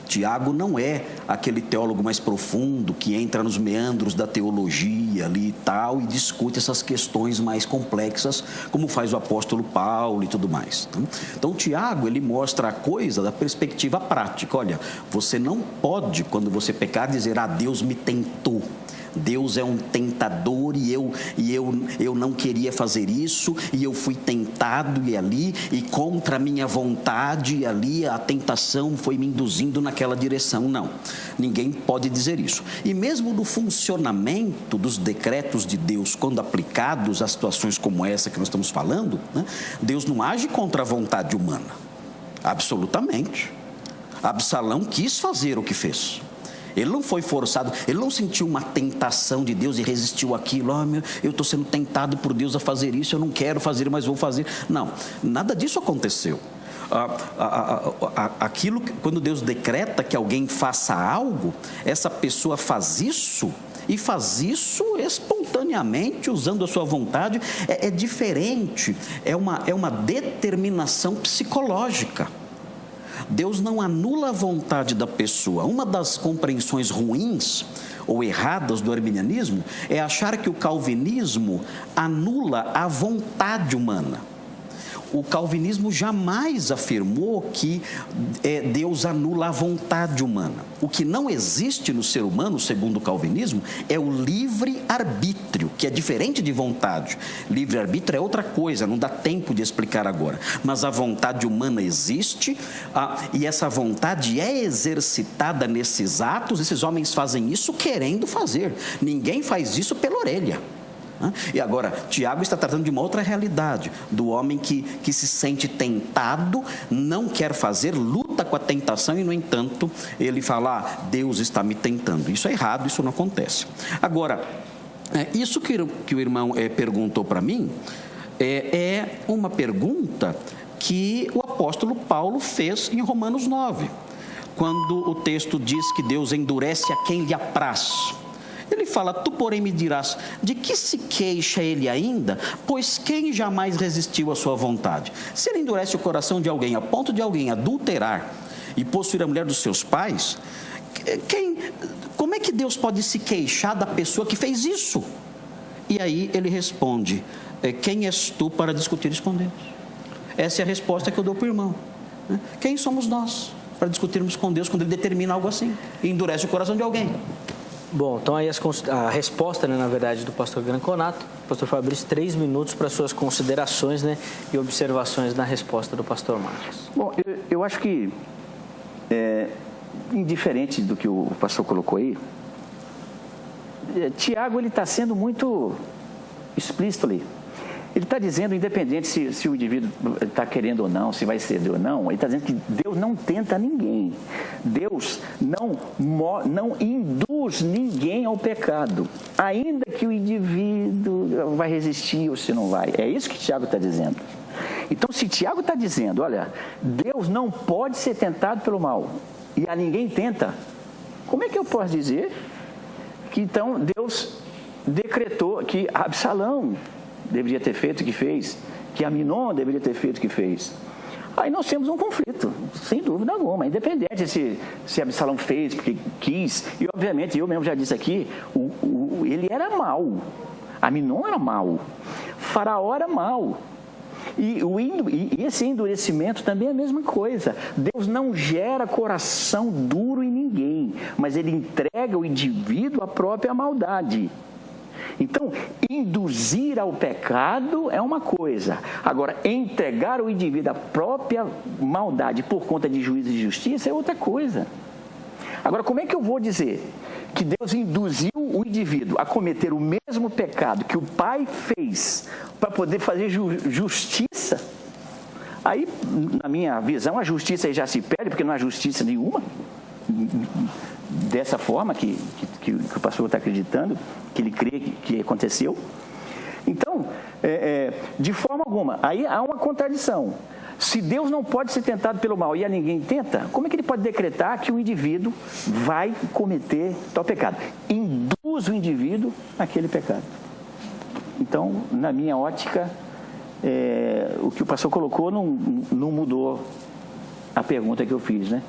Tiago não é aquele teólogo mais profundo que entra nos meandros da teologia ali e tal e discute essas questões mais complexas, como faz o apóstolo Paulo e tudo mais. Então, Tiago, ele mostra a coisa da perspectiva prática. Olha, você não pode, quando você pecar, dizer, Deus me tentou. Deus é um tentador e eu não queria fazer isso e eu fui tentado e contra a minha vontade e ali a tentação foi me induzindo naquela direção. Não, ninguém pode dizer isso. E mesmo no funcionamento dos decretos de Deus, quando aplicados a situações como essa que nós estamos falando, né, Deus não age contra a vontade humana, absolutamente. Absalão quis fazer o que fez. Ele não foi forçado, ele não sentiu uma tentação de Deus e resistiu àquilo. Eu estou sendo tentado por Deus a fazer isso, eu não quero fazer, mas vou fazer. Não, nada disso aconteceu. Aquilo, quando Deus decreta que alguém faça algo, essa pessoa faz isso e faz isso espontaneamente, usando a sua vontade. É diferente, é uma determinação psicológica. Deus não anula a vontade da pessoa. Uma das compreensões ruins ou erradas do arminianismo é achar que o calvinismo anula a vontade humana. O calvinismo jamais afirmou que Deus anula a vontade humana. O que não existe no ser humano, segundo o calvinismo, é o livre-arbítrio, que é diferente de vontade. Livre-arbítrio é outra coisa, não dá tempo de explicar agora. Mas a vontade humana existe e essa vontade é exercitada nesses atos. Esses homens fazem isso querendo fazer. Ninguém faz isso pela orelha. E agora, Tiago está tratando de uma outra realidade, do homem que se sente tentado, não quer fazer, luta com a tentação e, no entanto, ele fala, Deus está me tentando. Isso é errado, isso não acontece. Agora, isso que o irmão perguntou para mim, é uma pergunta que o apóstolo Paulo fez em Romanos 9, quando o texto diz que Deus endurece a quem lhe apraz. Ele fala, tu porém me dirás, de que se queixa ele ainda? Pois quem jamais resistiu à sua vontade? Se ele endurece o coração de alguém a ponto de alguém adulterar e possuir a mulher dos seus pais, como é que Deus pode se queixar da pessoa que fez isso? E aí ele responde, quem és tu para discutir isso com Deus? Essa é a resposta que eu dou para o irmão. Quem somos nós para discutirmos com Deus quando ele determina algo assim e endurece o coração de alguém? Bom, então aí a resposta, né, na verdade, do pastor Granconato. Pastor Fabrício, 3 minutos para suas considerações, né, e observações na resposta do pastor Marcos. Bom, eu acho que, indiferente do que o pastor colocou aí, Tiago ele está sendo muito explícito ali. Ele está dizendo, independente se o indivíduo está querendo ou não, se vai ceder ou não, ele está dizendo que Deus não tenta ninguém. Deus não induz ninguém ao pecado, ainda que o indivíduo vai resistir ou se não vai. É isso que Tiago está dizendo. Então, se Tiago está dizendo, olha, Deus não pode ser tentado pelo mal e a ninguém tenta, como é que eu posso dizer que então Deus decretou que Absalão deveria ter feito o que fez, que Aminon deveria ter feito o que fez? Aí nós temos um conflito, sem dúvida alguma, independente se Absalão fez porque quis, e obviamente eu mesmo já disse aqui, ele era mau, Aminon era mau, Faraó era mau, E esse endurecimento também é a mesma coisa. Deus não gera coração duro em ninguém, mas Ele entrega o indivíduo à própria maldade. Então, induzir ao pecado é uma coisa. Agora, entregar o indivíduo à própria maldade por conta de juízo e justiça é outra coisa. Agora, como é que eu vou dizer que Deus induziu o indivíduo a cometer o mesmo pecado que o pai fez para poder fazer justiça? Aí, na minha visão, a justiça já se perde, porque não há justiça nenhuma. Dessa forma que o pastor está acreditando, que ele crê que aconteceu. Então, de forma alguma, aí há uma contradição. Se Deus não pode ser tentado pelo mal e a ninguém tenta, como é que Ele pode decretar que o indivíduo vai cometer tal pecado? Induz o indivíduo àquele pecado. Então, na minha ótica, o que o pastor colocou não mudou a pergunta que eu fiz, né?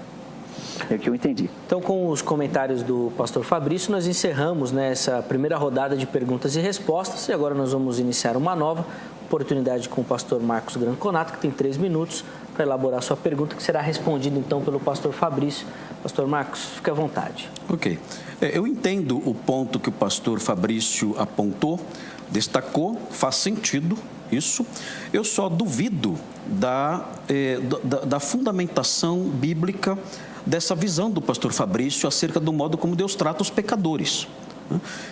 É o que eu entendi. Então, com os comentários do pastor Fabrício, nós encerramos essa primeira rodada de perguntas e respostas e agora nós vamos iniciar uma nova oportunidade com o pastor Marcos Granconato, que tem 3 minutos para elaborar sua pergunta, que será respondida então pelo pastor Fabrício. Pastor Marcos, fique à vontade. Ok. Eu entendo o ponto que o pastor Fabrício apontou, destacou, faz sentido isso. Eu só duvido da fundamentação bíblica dessa visão do pastor Fabrício acerca do modo como Deus trata os pecadores.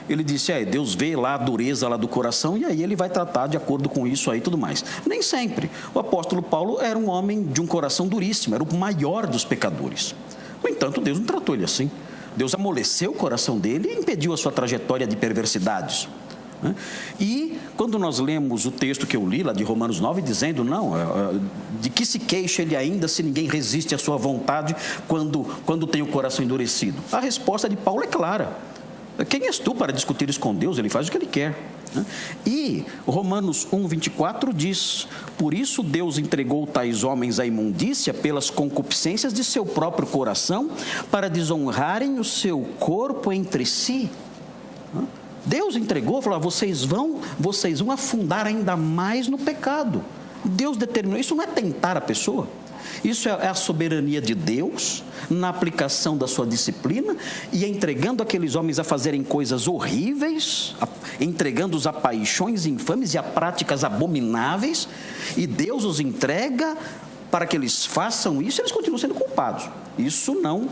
Ele disse, Deus vê lá a dureza lá do coração e aí Ele vai tratar de acordo com isso aí e tudo mais. Nem sempre. O apóstolo Paulo era um homem de um coração duríssimo, era o maior dos pecadores. No entanto, Deus não tratou ele assim. Deus amoleceu o coração dele e impediu a sua trajetória de perversidades. E quando nós lemos o texto que eu li lá de Romanos 9, dizendo, de que se queixa ele ainda se ninguém resiste à sua vontade quando tem o coração endurecido? A resposta de Paulo é clara. Quem és tu para discutir isso com Deus? Ele faz o que Ele quer. E Romanos 1, 24 diz, por isso Deus entregou tais homens à imundícia pelas concupiscências de seu próprio coração, para desonrarem o seu corpo entre si. Deus entregou, falou, vocês vão afundar ainda mais no pecado. Deus determinou, isso não é tentar a pessoa. Isso é a soberania de Deus na aplicação da sua disciplina e entregando aqueles homens a fazerem coisas horríveis, entregando-os a paixões infames e a práticas abomináveis, e Deus os entrega para que eles façam isso e eles continuam sendo culpados. Isso não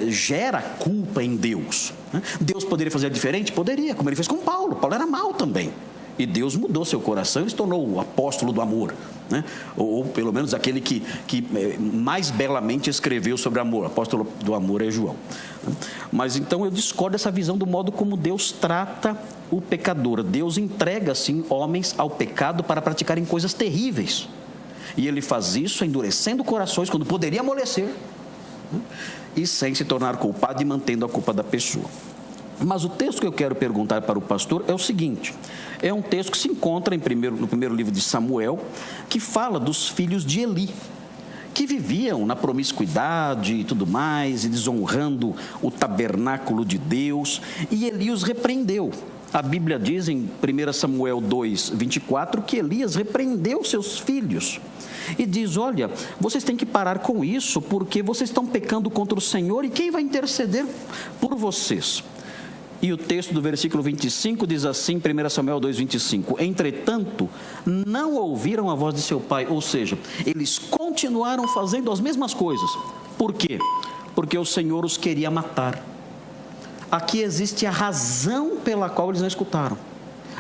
gera culpa em Deus. Deus poderia fazer diferente? Poderia, como Ele fez com Paulo. Paulo era mau também. E Deus mudou seu coração e se tornou o apóstolo do amor, ou pelo menos aquele que mais belamente escreveu sobre amor. O apóstolo do amor é João. Mas então eu discordo dessa visão do modo como Deus trata o pecador. Deus entrega assim homens ao pecado para praticarem coisas terríveis. E Ele faz isso endurecendo corações quando poderia amolecer, e sem se tornar culpado e mantendo a culpa da pessoa. Mas o texto que eu quero perguntar para o pastor é o seguinte, é um texto que se encontra no primeiro livro de Samuel, que fala dos filhos de Eli, que viviam na promiscuidade e tudo mais, e desonrando o tabernáculo de Deus, e Eli os repreendeu. A Bíblia diz em 1 Samuel 2, 24, que Elias repreendeu seus filhos e diz, olha, vocês têm que parar com isso, porque vocês estão pecando contra o Senhor, e quem vai interceder por vocês? E o texto do versículo 25 diz assim, 1 Samuel 2, 25, entretanto, não ouviram a voz de seu pai, ou seja, eles continuaram fazendo as mesmas coisas. Por quê? Porque o Senhor os queria matar. Aqui existe a razão pela qual eles não escutaram.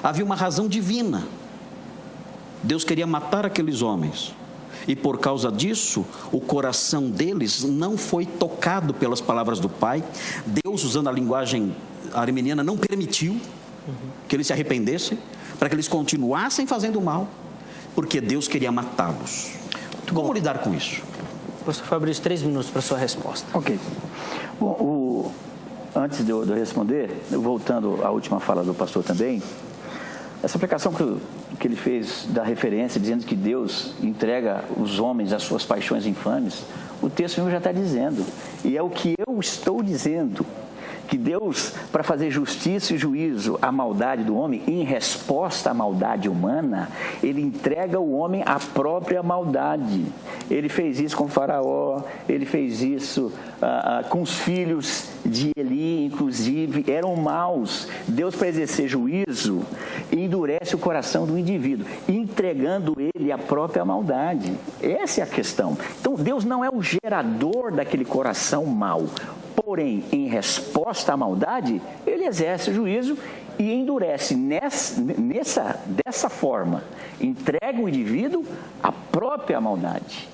Havia uma razão divina. Deus queria matar aqueles homens. E por causa disso, o coração deles não foi tocado pelas palavras do Pai. Deus, usando a linguagem arminiana, não permitiu que eles se arrependessem, para que eles continuassem fazendo mal, porque Deus queria matá-los. Como lidar com isso? Pastor Fabrício, 3 minutos para a sua resposta. Ok. Bom, antes de eu responder, voltando à última fala do pastor também, essa aplicação que ele fez da referência, dizendo que Deus entrega os homens às suas paixões infames, o texto mesmo já está dizendo, e é o que eu estou dizendo, que Deus, para fazer justiça e juízo à maldade do homem, em resposta à maldade humana, Ele entrega o homem à própria maldade. Ele fez isso com Faraó, Ele fez isso com os filhos de Eli, inclusive, eram maus. Deus, para exercer juízo, endurece o coração do indivíduo, entregando ele à própria maldade. Essa é a questão. Então, Deus não é o gerador daquele coração mau. Porém, em resposta à maldade, Ele exerce o juízo e endurece dessa forma. Entrega o indivíduo à própria maldade.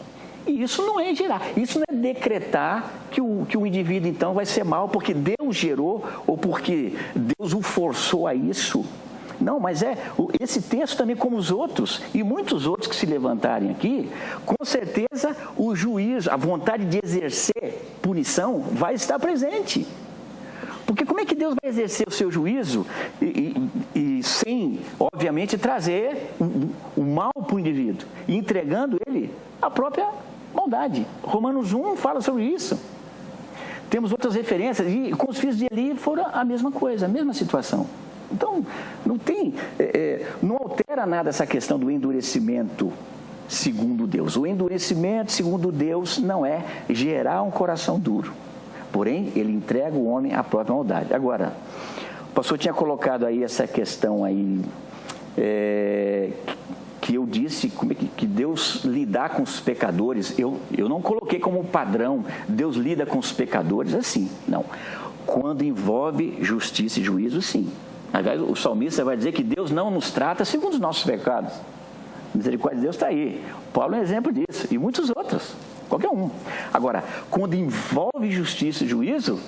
E isso não é gerar, isso não é decretar que o indivíduo então vai ser mau porque Deus gerou ou porque Deus o forçou a isso. Não, mas esse texto também, como os outros, e muitos outros que se levantarem aqui, com certeza o juízo, a vontade de exercer punição vai estar presente. Porque como é que Deus vai exercer o seu juízo e sem, obviamente, trazer o mal para o indivíduo, e entregando ele à própria maldade? Romanos 1 fala sobre isso. Temos outras referências, e com os filhos de Eli foram a mesma coisa, a mesma situação. Então, não altera nada essa questão do endurecimento segundo Deus. O endurecimento segundo Deus não é gerar um coração duro. Porém, ele entrega o homem à própria maldade. Agora, o pastor tinha colocado aí essa questão aí, que eu disse, como é que Deus lidar com os pecadores. Eu não coloquei como padrão, Deus lida com os pecadores assim, não. Quando envolve justiça e juízo, sim. Aliás, o salmista vai dizer que Deus não nos trata segundo os nossos pecados. A misericórdia de Deus está aí. Paulo é um exemplo disso, e muitos outros, qualquer um. Agora, quando envolve justiça e juízo,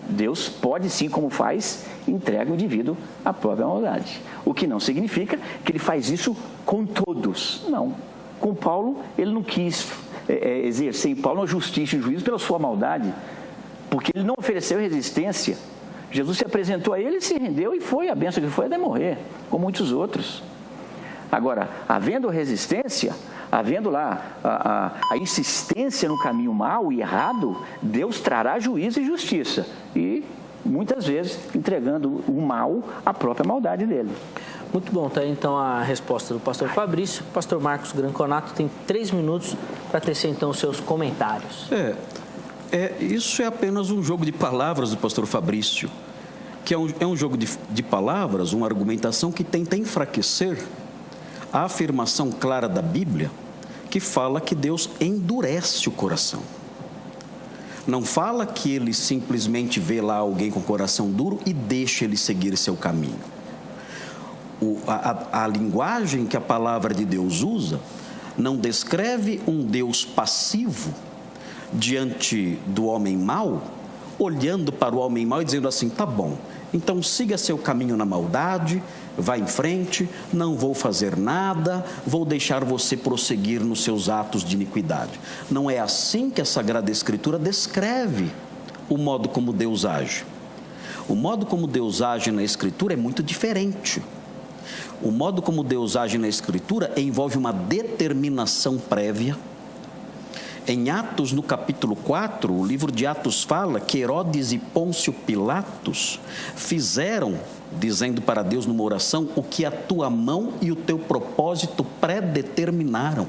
Deus pode sim, como faz, entrega o indivíduo à própria maldade. O que não significa que ele faz isso com todos. Não. Com Paulo, ele não quis exercer em Paulo a justiça e juízo pela sua maldade, porque ele não ofereceu resistência. Jesus se apresentou a ele, se rendeu e foi. A bênção que foi até morrer, como muitos outros. Agora, havendo resistência, havendo lá a insistência no caminho mau e errado, Deus trará juízo e justiça. E, muitas vezes, entregando o mal à própria maldade dele. Muito bom, tá aí então a resposta do pastor Fabrício. O pastor Marcos Granconato tem 3 minutos para tecer então os seus comentários. Isso é apenas um jogo de palavras do pastor Fabrício, que é um jogo de palavras, uma argumentação que tenta enfraquecer a afirmação clara da Bíblia, que fala que Deus endurece o coração. Não fala que Ele simplesmente vê lá alguém com o coração duro e deixa ele seguir seu caminho. A linguagem que a palavra de Deus usa não descreve um Deus passivo diante do homem mau, olhando para o homem mau e dizendo assim, tá bom, então siga seu caminho na maldade, vá em frente, não vou fazer nada, vou deixar você prosseguir nos seus atos de iniquidade. Não é assim que a Sagrada Escritura descreve o modo como Deus age. O modo como Deus age na Escritura é muito diferente. O modo como Deus age na Escritura envolve uma determinação prévia. Em Atos, no capítulo 4, o livro de Atos fala que Herodes e Pôncio Pilatos fizeram, dizendo para Deus numa oração, o que a tua mão e o teu propósito predeterminaram.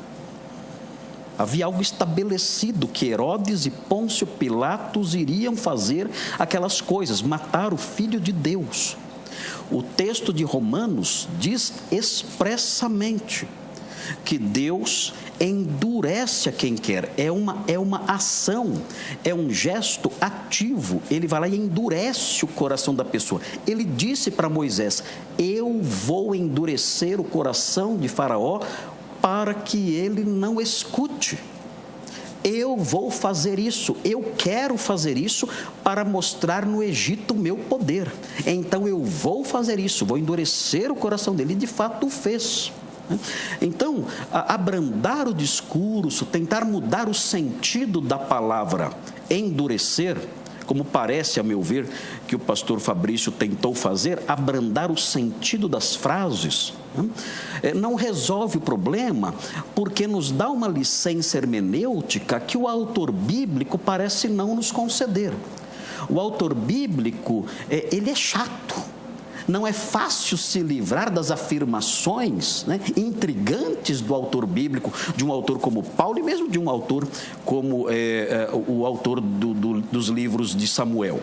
Havia algo estabelecido que Herodes e Pôncio Pilatos iriam fazer aquelas coisas, matar o Filho de Deus. O texto de Romanos diz expressamente que Deus endurece a quem quer, é uma ação, é um gesto ativo, ele vai lá e endurece o coração da pessoa. Ele disse para Moisés, eu vou endurecer o coração de Faraó para que ele não escute. Eu vou fazer isso, eu quero fazer isso para mostrar no Egito o meu poder. Então eu vou fazer isso, vou endurecer o coração dele, e de fato o fez. Então, abrandar o discurso, tentar mudar o sentido da palavra endurecer, como parece, a meu ver, que o pastor Fabrício tentou fazer, abrandar o sentido das frases, não resolve o problema, porque nos dá uma licença hermenêutica que o autor bíblico parece não nos conceder. o autor bíblico, ele é chato. Não é fácil se livrar das afirmações, né, intrigantes do autor bíblico, de um autor como Paulo e mesmo de um autor como o autor dos livros de Samuel.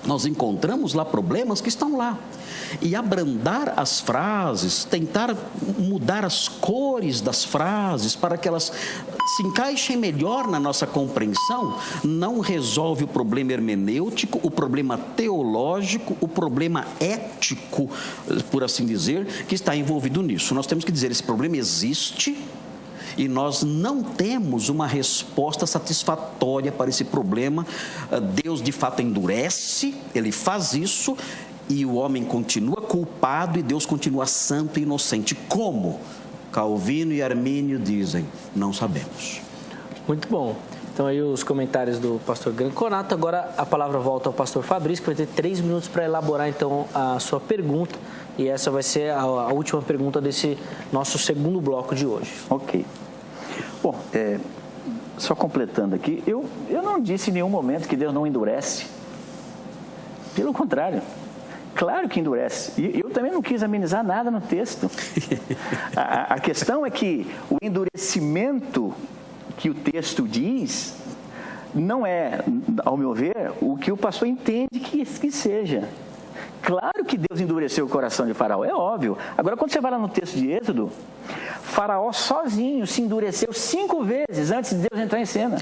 Nós encontramos lá problemas que estão lá. E abrandar as frases, tentar mudar as cores das frases para que elas se encaixem melhor na nossa compreensão, não resolve o problema hermenêutico, o problema teológico, o problema ético, por assim dizer, que está envolvido nisso. Nós temos que dizer, esse problema existe e nós não temos uma resposta satisfatória para esse problema. Deus, de fato, endurece, ele faz isso, e o homem continua culpado e Deus continua santo e inocente. Como? Calvino e Armínio dizem, não sabemos. Muito bom. Então aí os comentários do pastor Granconato. Agora a palavra volta ao pastor Fabrício, que vai ter 3 minutos para elaborar então a sua pergunta. E essa vai ser a última pergunta desse nosso segundo bloco de hoje. Ok. Bom, só completando aqui, eu não disse em nenhum momento que Deus não endurece. Pelo contrário. Claro que endurece. E eu também não quis amenizar nada no texto. A questão é que o endurecimento que o texto diz não é, ao meu ver, o que o pastor entende que seja. Claro que Deus endureceu o coração de Faraó, é óbvio. Agora, quando você vai lá no texto de Êxodo, Faraó sozinho se endureceu 5 vezes antes de Deus entrar em cena.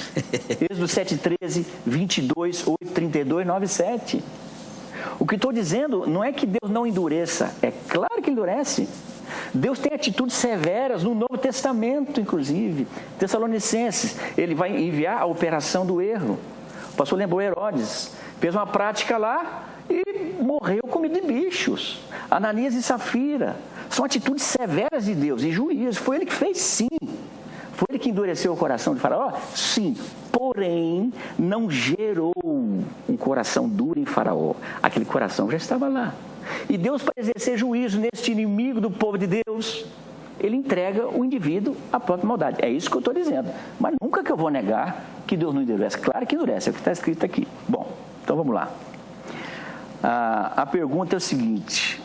Êxodo 7:13, 22, 8, 32, 9, 7. O que estou dizendo não é que Deus não endureça, é claro que endurece. Deus tem atitudes severas no Novo Testamento, inclusive. Tessalonicenses, ele vai enviar a operação do erro. O pastor lembrou Herodes, fez uma prática lá e morreu comido de bichos. Ananias e Safira, são atitudes severas de Deus e juízo. Foi ele que fez, sim. Foi ele que endureceu o coração de Faraó? Sim. Porém, não gerou um coração duro em Faraó. Aquele coração já estava lá. E Deus, para exercer juízo neste inimigo do povo de Deus, ele entrega o indivíduo à própria maldade. É isso que eu estou dizendo. Mas nunca que eu vou negar que Deus não endurece. Claro que endurece, é o que está escrito aqui. Bom, então vamos lá. A pergunta é o seguinte.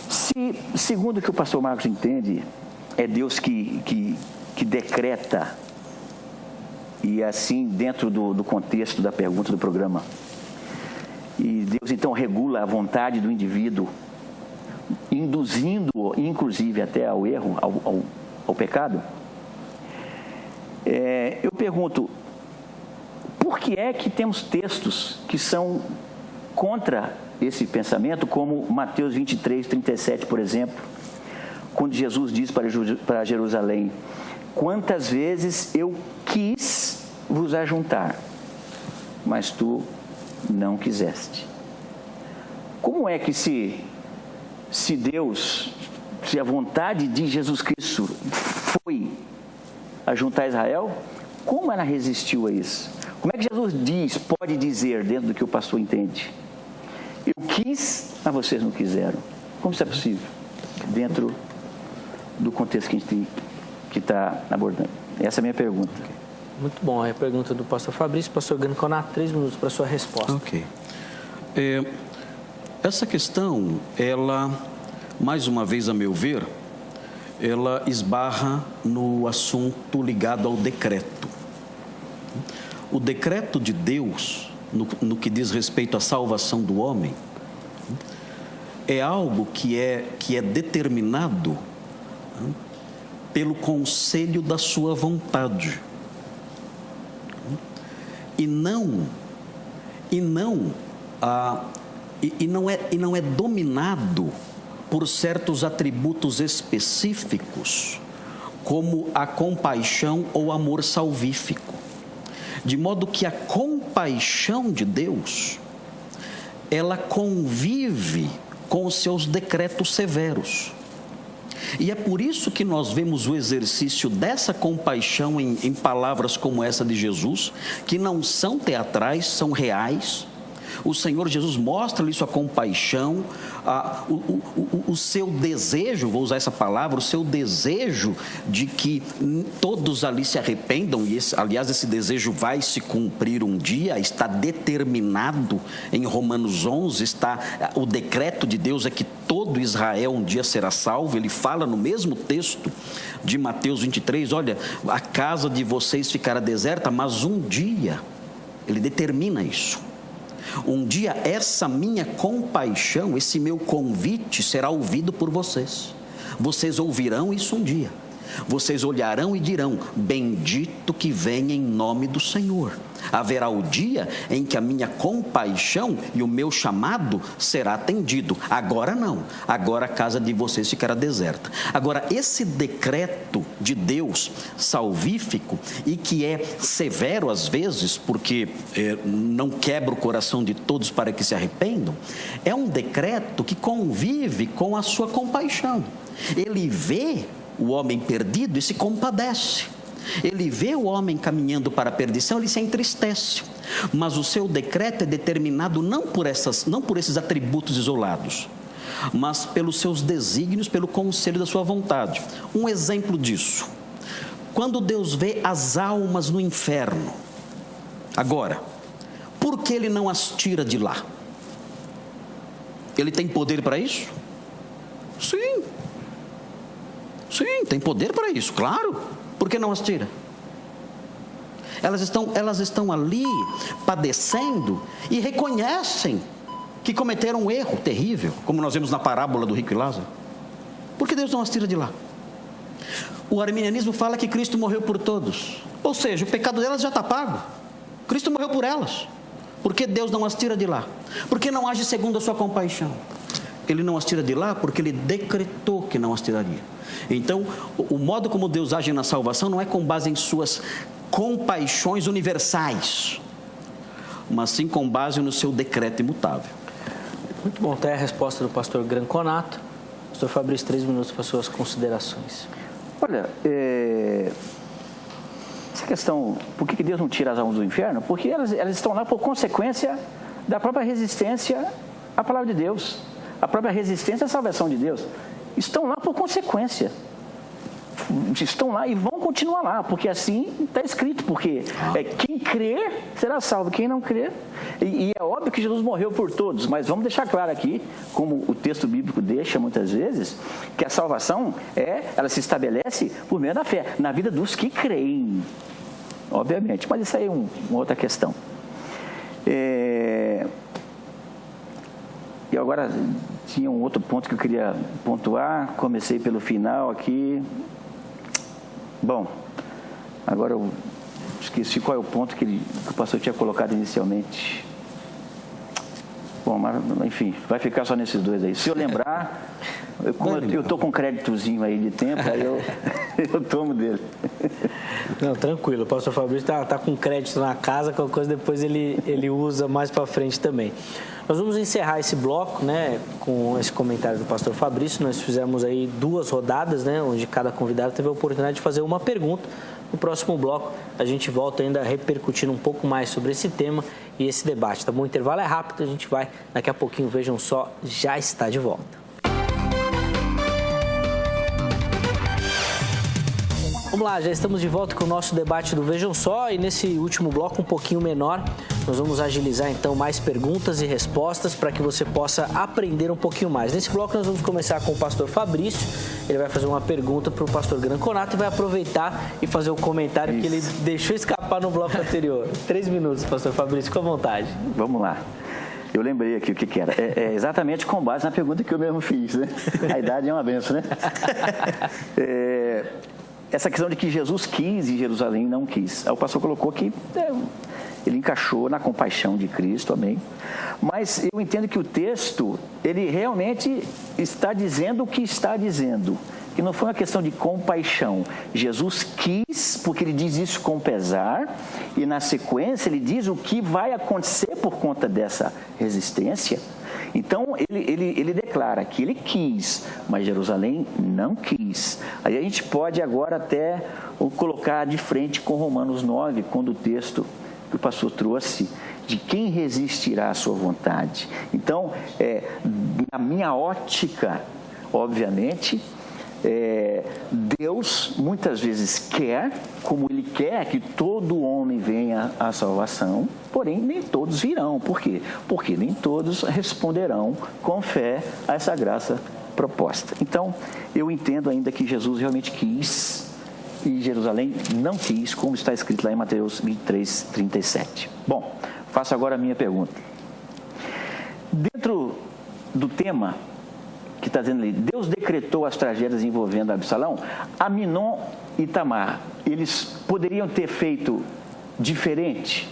Se, segundo o que o pastor Marcos entende, é Deus que decreta, e assim, dentro do contexto da pergunta do programa, e Deus então regula a vontade do indivíduo, induzindo-o, inclusive, até ao erro, ao pecado, eu pergunto, por que é que temos textos que são contra esse pensamento, como Mateus 23, 37, por exemplo, quando Jesus diz para Jerusalém, quantas vezes eu quis vos ajuntar, mas tu não quiseste. Como é que se Deus, se a vontade de Jesus Cristo foi ajuntar Israel, como ela resistiu a isso? Como é que Jesus pode dizer, dentro do que o pastor entende, eu quis, mas vocês não quiseram? Como isso é possível? Dentro do contexto que a gente está abordando. Essa é a minha pergunta. Muito bom. A pergunta do pastor Fabrício. Pastor Granconato, 3 minutos para a sua resposta. Ok. Essa questão, ela, mais uma vez, a meu ver, ela esbarra no assunto ligado ao decreto. O decreto de Deus, no que diz respeito à salvação do homem, é algo que é determinado pelo conselho da sua vontade. E não é dominado por certos atributos específicos, como a compaixão ou amor salvífico. De modo que a compaixão de Deus, ela convive com os seus decretos severos. E é por isso que nós vemos o exercício dessa compaixão em palavras como essa de Jesus, que não são teatrais, são reais, O Senhor Jesus mostra ali sua compaixão, o seu desejo, vou usar essa palavra, o seu desejo de que todos ali se arrependam, e aliás esse desejo vai se cumprir um dia, está determinado em Romanos 11, o decreto de Deus é que todo Israel um dia será salvo. Ele fala no mesmo texto de Mateus 23, olha, a casa de vocês ficará deserta, mas um dia, ele determina isso. Um dia essa minha compaixão, esse meu convite será ouvido por vocês. Vocês ouvirão isso um dia. Vocês olharão e dirão, bendito que venha em nome do Senhor. Haverá o dia em que a minha compaixão e o meu chamado será atendido. Agora não, agora a casa de vocês ficará deserta. Agora, esse decreto de Deus salvífico e que é severo às vezes, porque não quebra o coração de todos para que se arrependam, é um decreto que convive com a sua compaixão. Ele vê o homem perdido e se compadece. Ele vê o homem caminhando para a perdição, ele se entristece. Mas o seu decreto é determinado não por esses atributos isolados, mas pelos seus desígnios, pelo conselho da sua vontade. Um exemplo disso, quando Deus vê as almas no inferno, agora, por que Ele não as tira de lá? Ele tem poder para isso? Sim. Sim, tem poder para isso, claro. Por que não as tira? Elas estão ali padecendo e reconhecem que cometeram um erro terrível, como nós vemos na parábola do rico e Lázaro. Por que Deus não as tira de lá? O arminianismo fala que Cristo morreu por todos, ou seja, o pecado delas já está pago. Cristo morreu por elas. Por que Deus não as tira de lá? Por que não age segundo a sua compaixão? Ele não as tira de lá porque Ele decretou que não as tiraria. Então, o modo como Deus age na salvação não é com base em suas compaixões universais, mas sim com base no seu decreto imutável. Muito bom, tá aí a resposta do pastor Granconato. Pastor Fabrício, 3 minutos para suas considerações. Olha, essa questão, por que Deus não tira as almas do inferno? Porque elas estão lá por consequência da própria resistência à palavra de Deus, a própria resistência à salvação de Deus. Estão lá por consequência. Estão lá e vão continuar lá, porque assim está escrito, porque quem crer será salvo, quem não crer. E é óbvio que Jesus morreu por todos, mas vamos deixar claro aqui, como o texto bíblico deixa muitas vezes, que a salvação ela se estabelece por meio da fé, na vida dos que creem, obviamente, mas isso aí é uma outra questão. E agora tinha um outro ponto que eu queria pontuar, comecei pelo final aqui. Bom, agora eu esqueci qual é o ponto que o pastor tinha colocado inicialmente. Bom, mas enfim, vai ficar só nesses dois aí. Se eu lembrar, eu estou com um créditozinho aí de tempo, aí eu tomo dele. Não, tranquilo, o pastor Fabrício está com crédito na casa, qualquer coisa depois ele usa mais para frente também. Nós vamos encerrar esse bloco, né, com esse comentário do pastor Fabrício. Nós fizemos aí 2 rodadas, né, onde cada convidado teve a oportunidade de fazer uma pergunta. No próximo bloco, a gente volta ainda repercutindo um pouco mais sobre esse tema e esse debate, tá bom? O intervalo é rápido, a gente vai daqui a pouquinho, vejam só, já está de volta. Vamos lá, já estamos de volta com o nosso debate do Vejam Só e nesse último bloco um pouquinho menor, nós vamos agilizar então mais perguntas e respostas para que você possa aprender um pouquinho mais. Nesse bloco nós vamos começar com o pastor Fabrício, ele vai fazer uma pergunta para o pastor Granconato e vai aproveitar e fazer o comentário que ele deixou escapar no bloco anterior. 3 minutos, pastor Fabrício, com a vontade. Vamos lá. Eu lembrei aqui o que era. É exatamente com base na pergunta que eu mesmo fiz, né? A idade é uma benção, né? Essa questão de que Jesus quis e Jerusalém não quis. Aí o pastor colocou que ele encaixou na compaixão de Cristo, amém? Mas eu entendo que o texto, ele realmente está dizendo o que está dizendo. Que não foi uma questão de compaixão. Jesus quis, porque ele diz isso com pesar, e na sequência ele diz o que vai acontecer por conta dessa resistência. Então, ele declara que ele quis, mas Jerusalém não quis. Aí a gente pode agora até colocar de frente com Romanos 9, quando o texto que o pastor trouxe, de quem resistirá à sua vontade. Então, na minha ótica, obviamente, Deus muitas vezes quer, como Ele quer que todo homem venha à salvação, porém nem todos virão. Por quê? Porque nem todos responderão com fé a essa graça proposta. Então, eu entendo ainda que Jesus realmente quis e Jerusalém não quis, como está escrito lá em Mateus 23, 37. Bom, faço agora a minha pergunta. Dentro do tema que está dizendo ali, Deus decretou as tragédias envolvendo Absalão, Aminon e Tamar, eles poderiam ter feito diferente?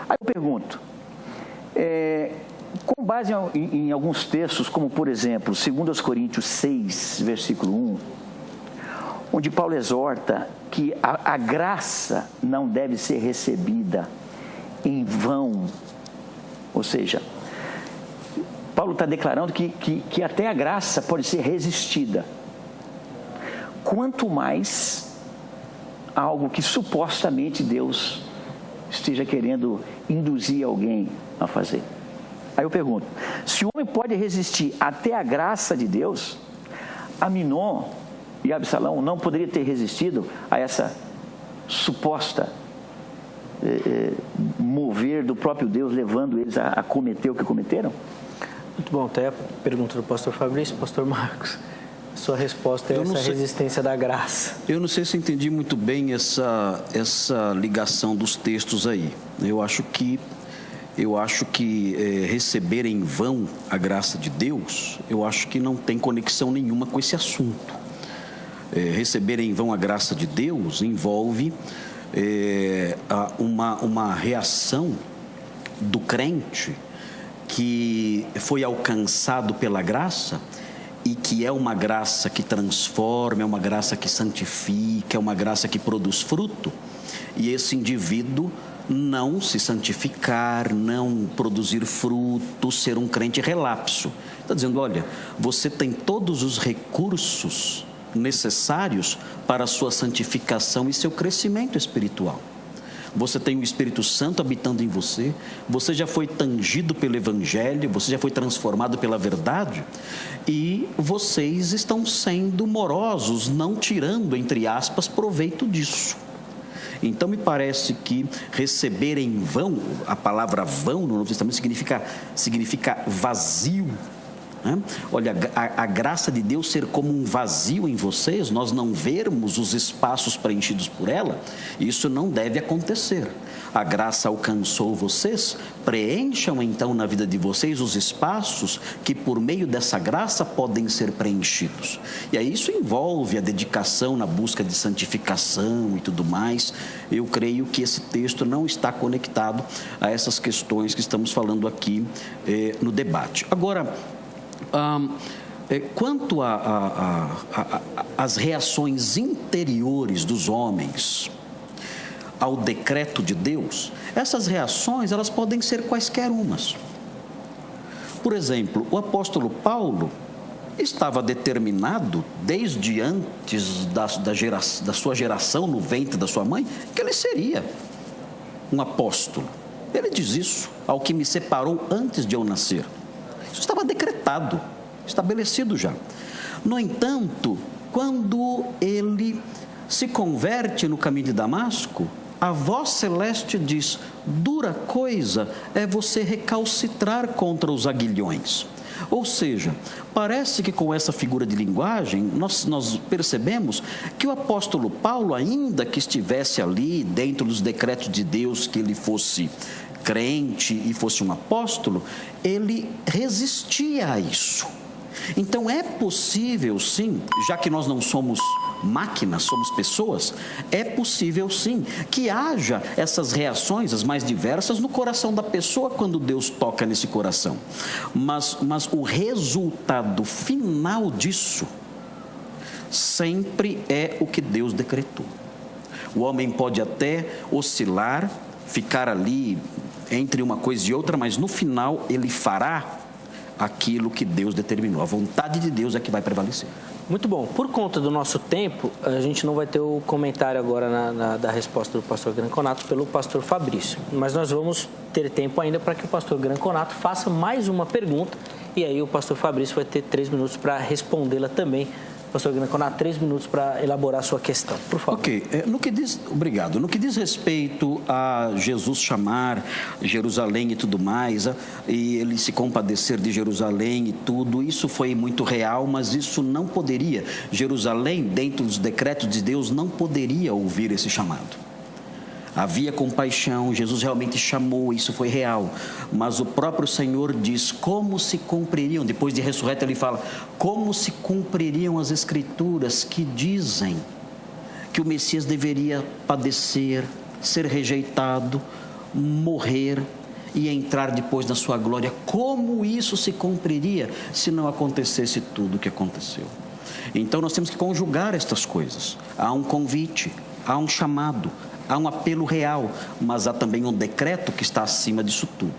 Aí eu pergunto, com base em alguns textos, como por exemplo, 2 Coríntios 6, versículo 1, onde Paulo exorta que a graça não deve ser recebida em vão, ou seja, Paulo está declarando que até a graça pode ser resistida. Quanto mais algo que supostamente Deus esteja querendo induzir alguém a fazer. Aí eu pergunto, se o homem pode resistir até a graça de Deus, Aminon e Absalão não poderiam ter resistido a essa suposta mover do próprio Deus, levando eles a cometer o que cometeram? Muito bom, até a pergunta do pastor Fabrício, pastor Marcos, sua resposta é essa resistência da graça. Eu não sei se entendi muito bem essa ligação dos textos aí. Eu acho que receber em vão a graça de Deus, eu acho que não tem conexão nenhuma com esse assunto. Receber em vão a graça de Deus envolve uma reação do crente que foi alcançado pela graça e que é uma graça que transforma, é uma graça que santifica, é uma graça que produz fruto, e esse indivíduo não se santificar, não produzir fruto, ser um crente relapso. Está dizendo, olha, você tem todos os recursos necessários para a sua santificação e seu crescimento espiritual. Você tem o Espírito Santo habitando em você, você já foi tangido pelo Evangelho, você já foi transformado pela verdade, e vocês estão sendo morosos, não tirando, entre aspas, proveito disso. Então, me parece que receber em vão, a palavra vão no Novo Testamento significa vazio. Olha, a graça de Deus ser como um vazio em vocês, nós não vermos os espaços preenchidos por ela, isso não deve acontecer. A graça alcançou vocês, preencham então na vida de vocês os espaços que por meio dessa graça podem ser preenchidos. E aí isso envolve a dedicação na busca de santificação e tudo mais. Eu creio que esse texto não está conectado a essas questões que estamos falando aqui no debate. Agora, quanto às reações interiores dos homens ao decreto de Deus, essas reações elas podem ser quaisquer umas. Por exemplo, o apóstolo Paulo estava determinado desde antes da sua geração no ventre da sua mãe que ele seria um apóstolo. Ele diz isso, ao que me separou antes de eu nascer. Isso estava decretado, estabelecido já. No entanto, quando ele se converte no caminho de Damasco, a voz celeste diz, dura coisa é você recalcitrar contra os aguilhões. Ou seja, parece que com essa figura de linguagem, nós percebemos que o apóstolo Paulo, ainda que estivesse ali dentro dos decretos de Deus, que ele fosse crente e fosse um apóstolo, ele resistia a isso. Então é possível sim, já que nós não somos máquinas, somos pessoas, é possível sim que haja essas reações, as mais diversas, no coração da pessoa quando Deus toca nesse coração. Mas o resultado final disso sempre é o que Deus decretou. O homem pode até oscilar, ficar ali entre uma coisa e outra, mas no final ele fará aquilo que Deus determinou. A vontade de Deus é que vai prevalecer. Muito bom. Por conta do nosso tempo, a gente não vai ter o comentário agora da resposta do pastor Granconato pelo pastor Fabrício. Mas nós vamos ter tempo ainda para que o pastor Granconato faça mais uma pergunta e aí o pastor Fabrício vai ter 3 minutos para respondê-la também. Pastor Granconato, 3 minutos para elaborar a sua questão, por favor. Ok. Obrigado. No que diz respeito a Jesus chamar Jerusalém e tudo mais, e ele se compadecer de Jerusalém e tudo, isso foi muito real, mas isso não poderia, Jerusalém, dentro dos decretos de Deus, não poderia ouvir esse chamado. Havia compaixão, Jesus realmente chamou, isso foi real. Mas o próprio Senhor diz como se cumpririam, depois de ressurreto ele fala, como se cumpririam as Escrituras que dizem que o Messias deveria padecer, ser rejeitado, morrer e entrar depois na sua glória. Como isso se cumpriria se não acontecesse tudo o que aconteceu? Então nós temos que conjugar estas coisas. Há um convite, há um chamado, há um apelo real, mas há também um decreto que está acima disso tudo.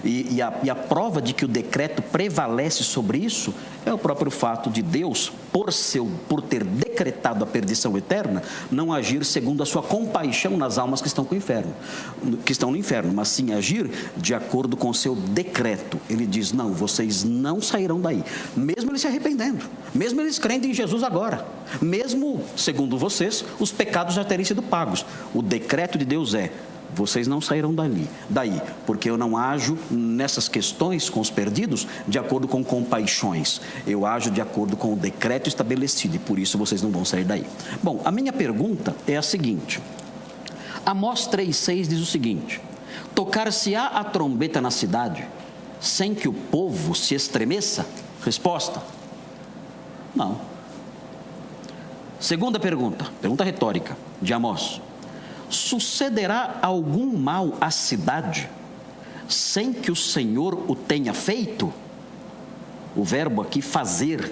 E a prova de que o decreto prevalece sobre isso é o próprio fato de Deus, por ter decretado a perdição eterna, não agir segundo a sua compaixão nas almas que estão no inferno, mas sim agir de acordo com o seu decreto. Ele diz, não, vocês não sairão daí, mesmo eles se arrependendo, mesmo eles crendo em Jesus agora, mesmo, segundo vocês, os pecados já terem sido pagos. O decreto de Deus é, vocês não sairão daí, porque eu não ajo nessas questões com os perdidos de acordo com compaixões. Eu ajo de acordo com o decreto estabelecido e por isso vocês não vão sair daí. Bom, a minha pergunta é a seguinte. Amós 3,6 diz o seguinte, tocar-se-á a trombeta na cidade sem que o povo se estremeça? Resposta, não. Segunda pergunta retórica de Amós. Sucederá algum mal à cidade sem que o Senhor o tenha feito? O verbo aqui, fazer,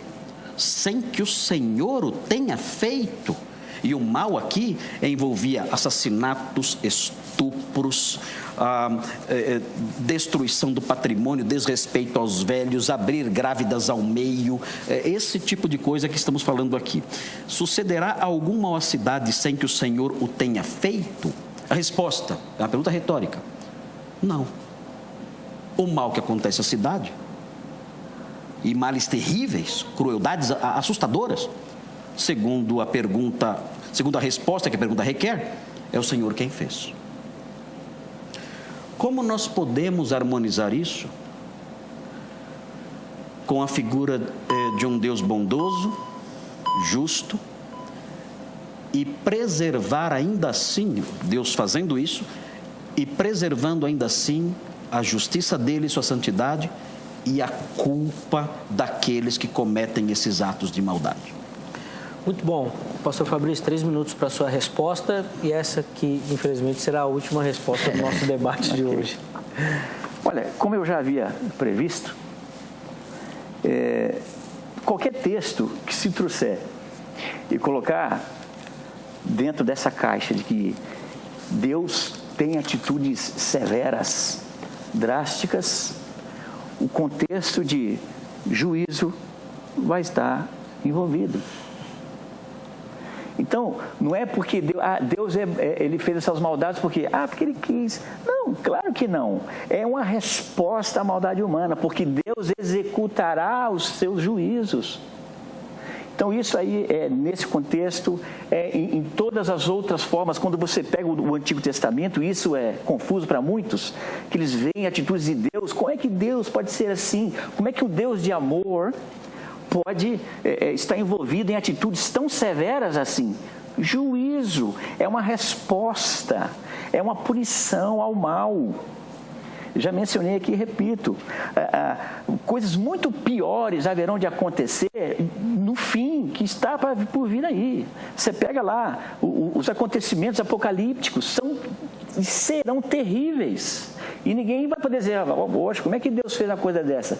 sem que o Senhor o tenha feito. E o mal aqui envolvia assassinatos, estupros, destruição do patrimônio, desrespeito aos velhos, abrir grávidas ao meio, esse tipo de coisa que estamos falando aqui. Sucederá algum mal à cidade sem que o Senhor o tenha feito? A resposta é uma pergunta retórica. Não. O mal que acontece à cidade, e males terríveis, crueldades assustadoras, segundo a resposta que a pergunta requer, é o Senhor quem fez. Como nós podemos harmonizar isso com a figura de um Deus bondoso, justo, e preservar ainda assim, Deus fazendo isso, e preservando ainda assim a justiça dele, sua santidade, e a culpa daqueles que cometem esses atos de maldade? Muito bom. Pastor Fabrício, 3 minutos para a sua resposta e essa que, infelizmente, será a última resposta do nosso debate de hoje. Olha, como eu já havia previsto, qualquer texto que se trouxer e colocar dentro dessa caixa de que Deus tem atitudes severas, drásticas, o contexto de juízo vai estar envolvido. Então, não é porque Deus ele fez essas maldades porque ele quis. Não, claro que não. É uma resposta à maldade humana, porque Deus executará os seus juízos. Então, isso aí, nesse contexto, em todas as outras formas, quando você pega o Antigo Testamento, isso é confuso para muitos, que eles veem atitudes de Deus. Como é que Deus pode ser assim? Como é que o Deus de amor pode estar envolvido em atitudes tão severas assim? Juízo é uma resposta, é uma punição ao mal. Já mencionei aqui e repito, coisas muito piores haverão de acontecer no fim, que está por vir aí. Você pega lá, os acontecimentos apocalípticos serão terríveis. E ninguém vai poder dizer, poxa, como é que Deus fez uma coisa dessa?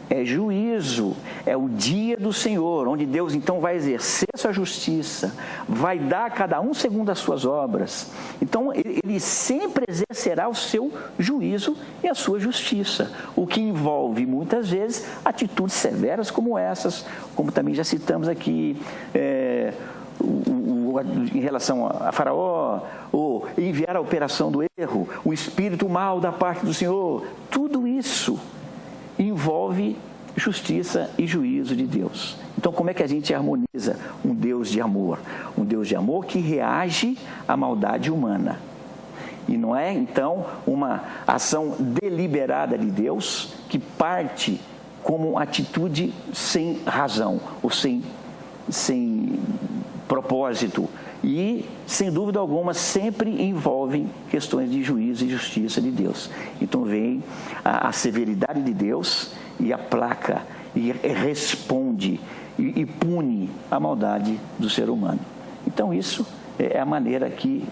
é juízo, é o dia do Senhor, onde Deus então vai exercer sua justiça, vai dar a cada um segundo as suas obras. Então, ele sempre exercerá o seu juízo e a sua justiça, o que envolve, muitas vezes, atitudes severas como essas, como também já citamos aqui, em relação a Faraó, ou enviar a operação do erro, o espírito mal da parte do Senhor. Tudo isso envolve justiça e juízo de Deus. Então, como é que a gente harmoniza um Deus de amor? Um Deus de amor que reage à maldade humana. E não é, então, uma ação deliberada de Deus que parte como atitude sem razão, ou sem propósito. E, sem dúvida alguma, sempre envolvem questões de juízo e justiça de Deus. Então vem a severidade de Deus e aplaca, e responde, e pune a maldade do ser humano. Então isso é a maneira que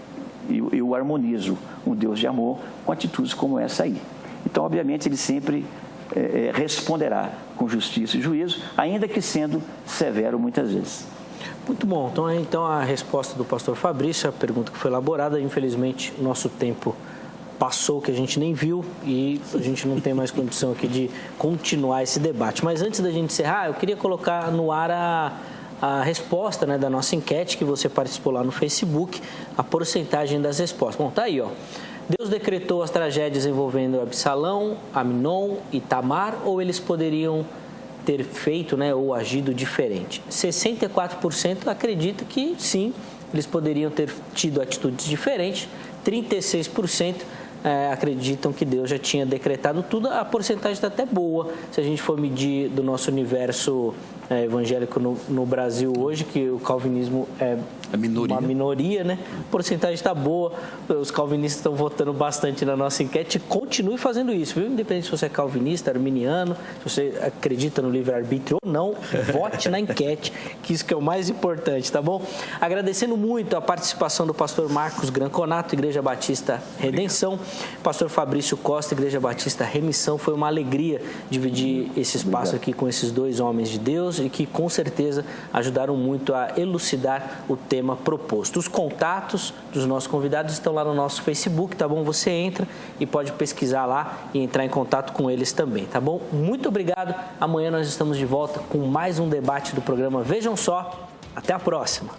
eu harmonizo um Deus de amor com atitudes como essa aí. Então, obviamente, ele sempre responderá com justiça e juízo, ainda que sendo severo muitas vezes. Muito bom. Então a resposta do pastor Fabrício, a pergunta que foi elaborada, infelizmente o nosso tempo passou, que a gente nem viu, e a gente não tem mais condição aqui de continuar esse debate. Mas antes da gente encerrar, eu queria colocar no ar a resposta, né, da nossa enquete que você participou lá no Facebook, a porcentagem das respostas. Bom, tá aí, ó. Deus decretou as tragédias envolvendo Absalão, Amnon e Tamar, ou eles poderiam ter feito, né, ou agido diferente? 64% acredita que sim, eles poderiam ter tido atitudes diferentes. 36% acreditam que Deus já tinha decretado tudo. A porcentagem está até boa, se a gente for medir do nosso universo evangélico no Brasil hoje, que o calvinismo é uma minoria, né? A porcentagem está boa, os calvinistas estão votando bastante na nossa enquete. Continue fazendo isso, viu? Independente se você é calvinista, arminiano, se você acredita no livre-arbítrio ou não, vote na enquete, que isso que é o mais importante, tá bom? Agradecendo muito a participação do pastor Marcos Granconato, Igreja Batista Redenção, pastor Fabrício Costa, Igreja Batista Remissão. Foi uma alegria dividir esse espaço aqui com esses dois homens de Deus e que com certeza ajudaram muito a elucidar o tema proposto. Os contatos dos nossos convidados estão lá no nosso Facebook, tá bom? Você entra e pode pesquisar lá e entrar em contato com eles também, tá bom? Muito obrigado. Amanhã nós estamos de volta com mais um debate do programa Vejam Só. Até a próxima.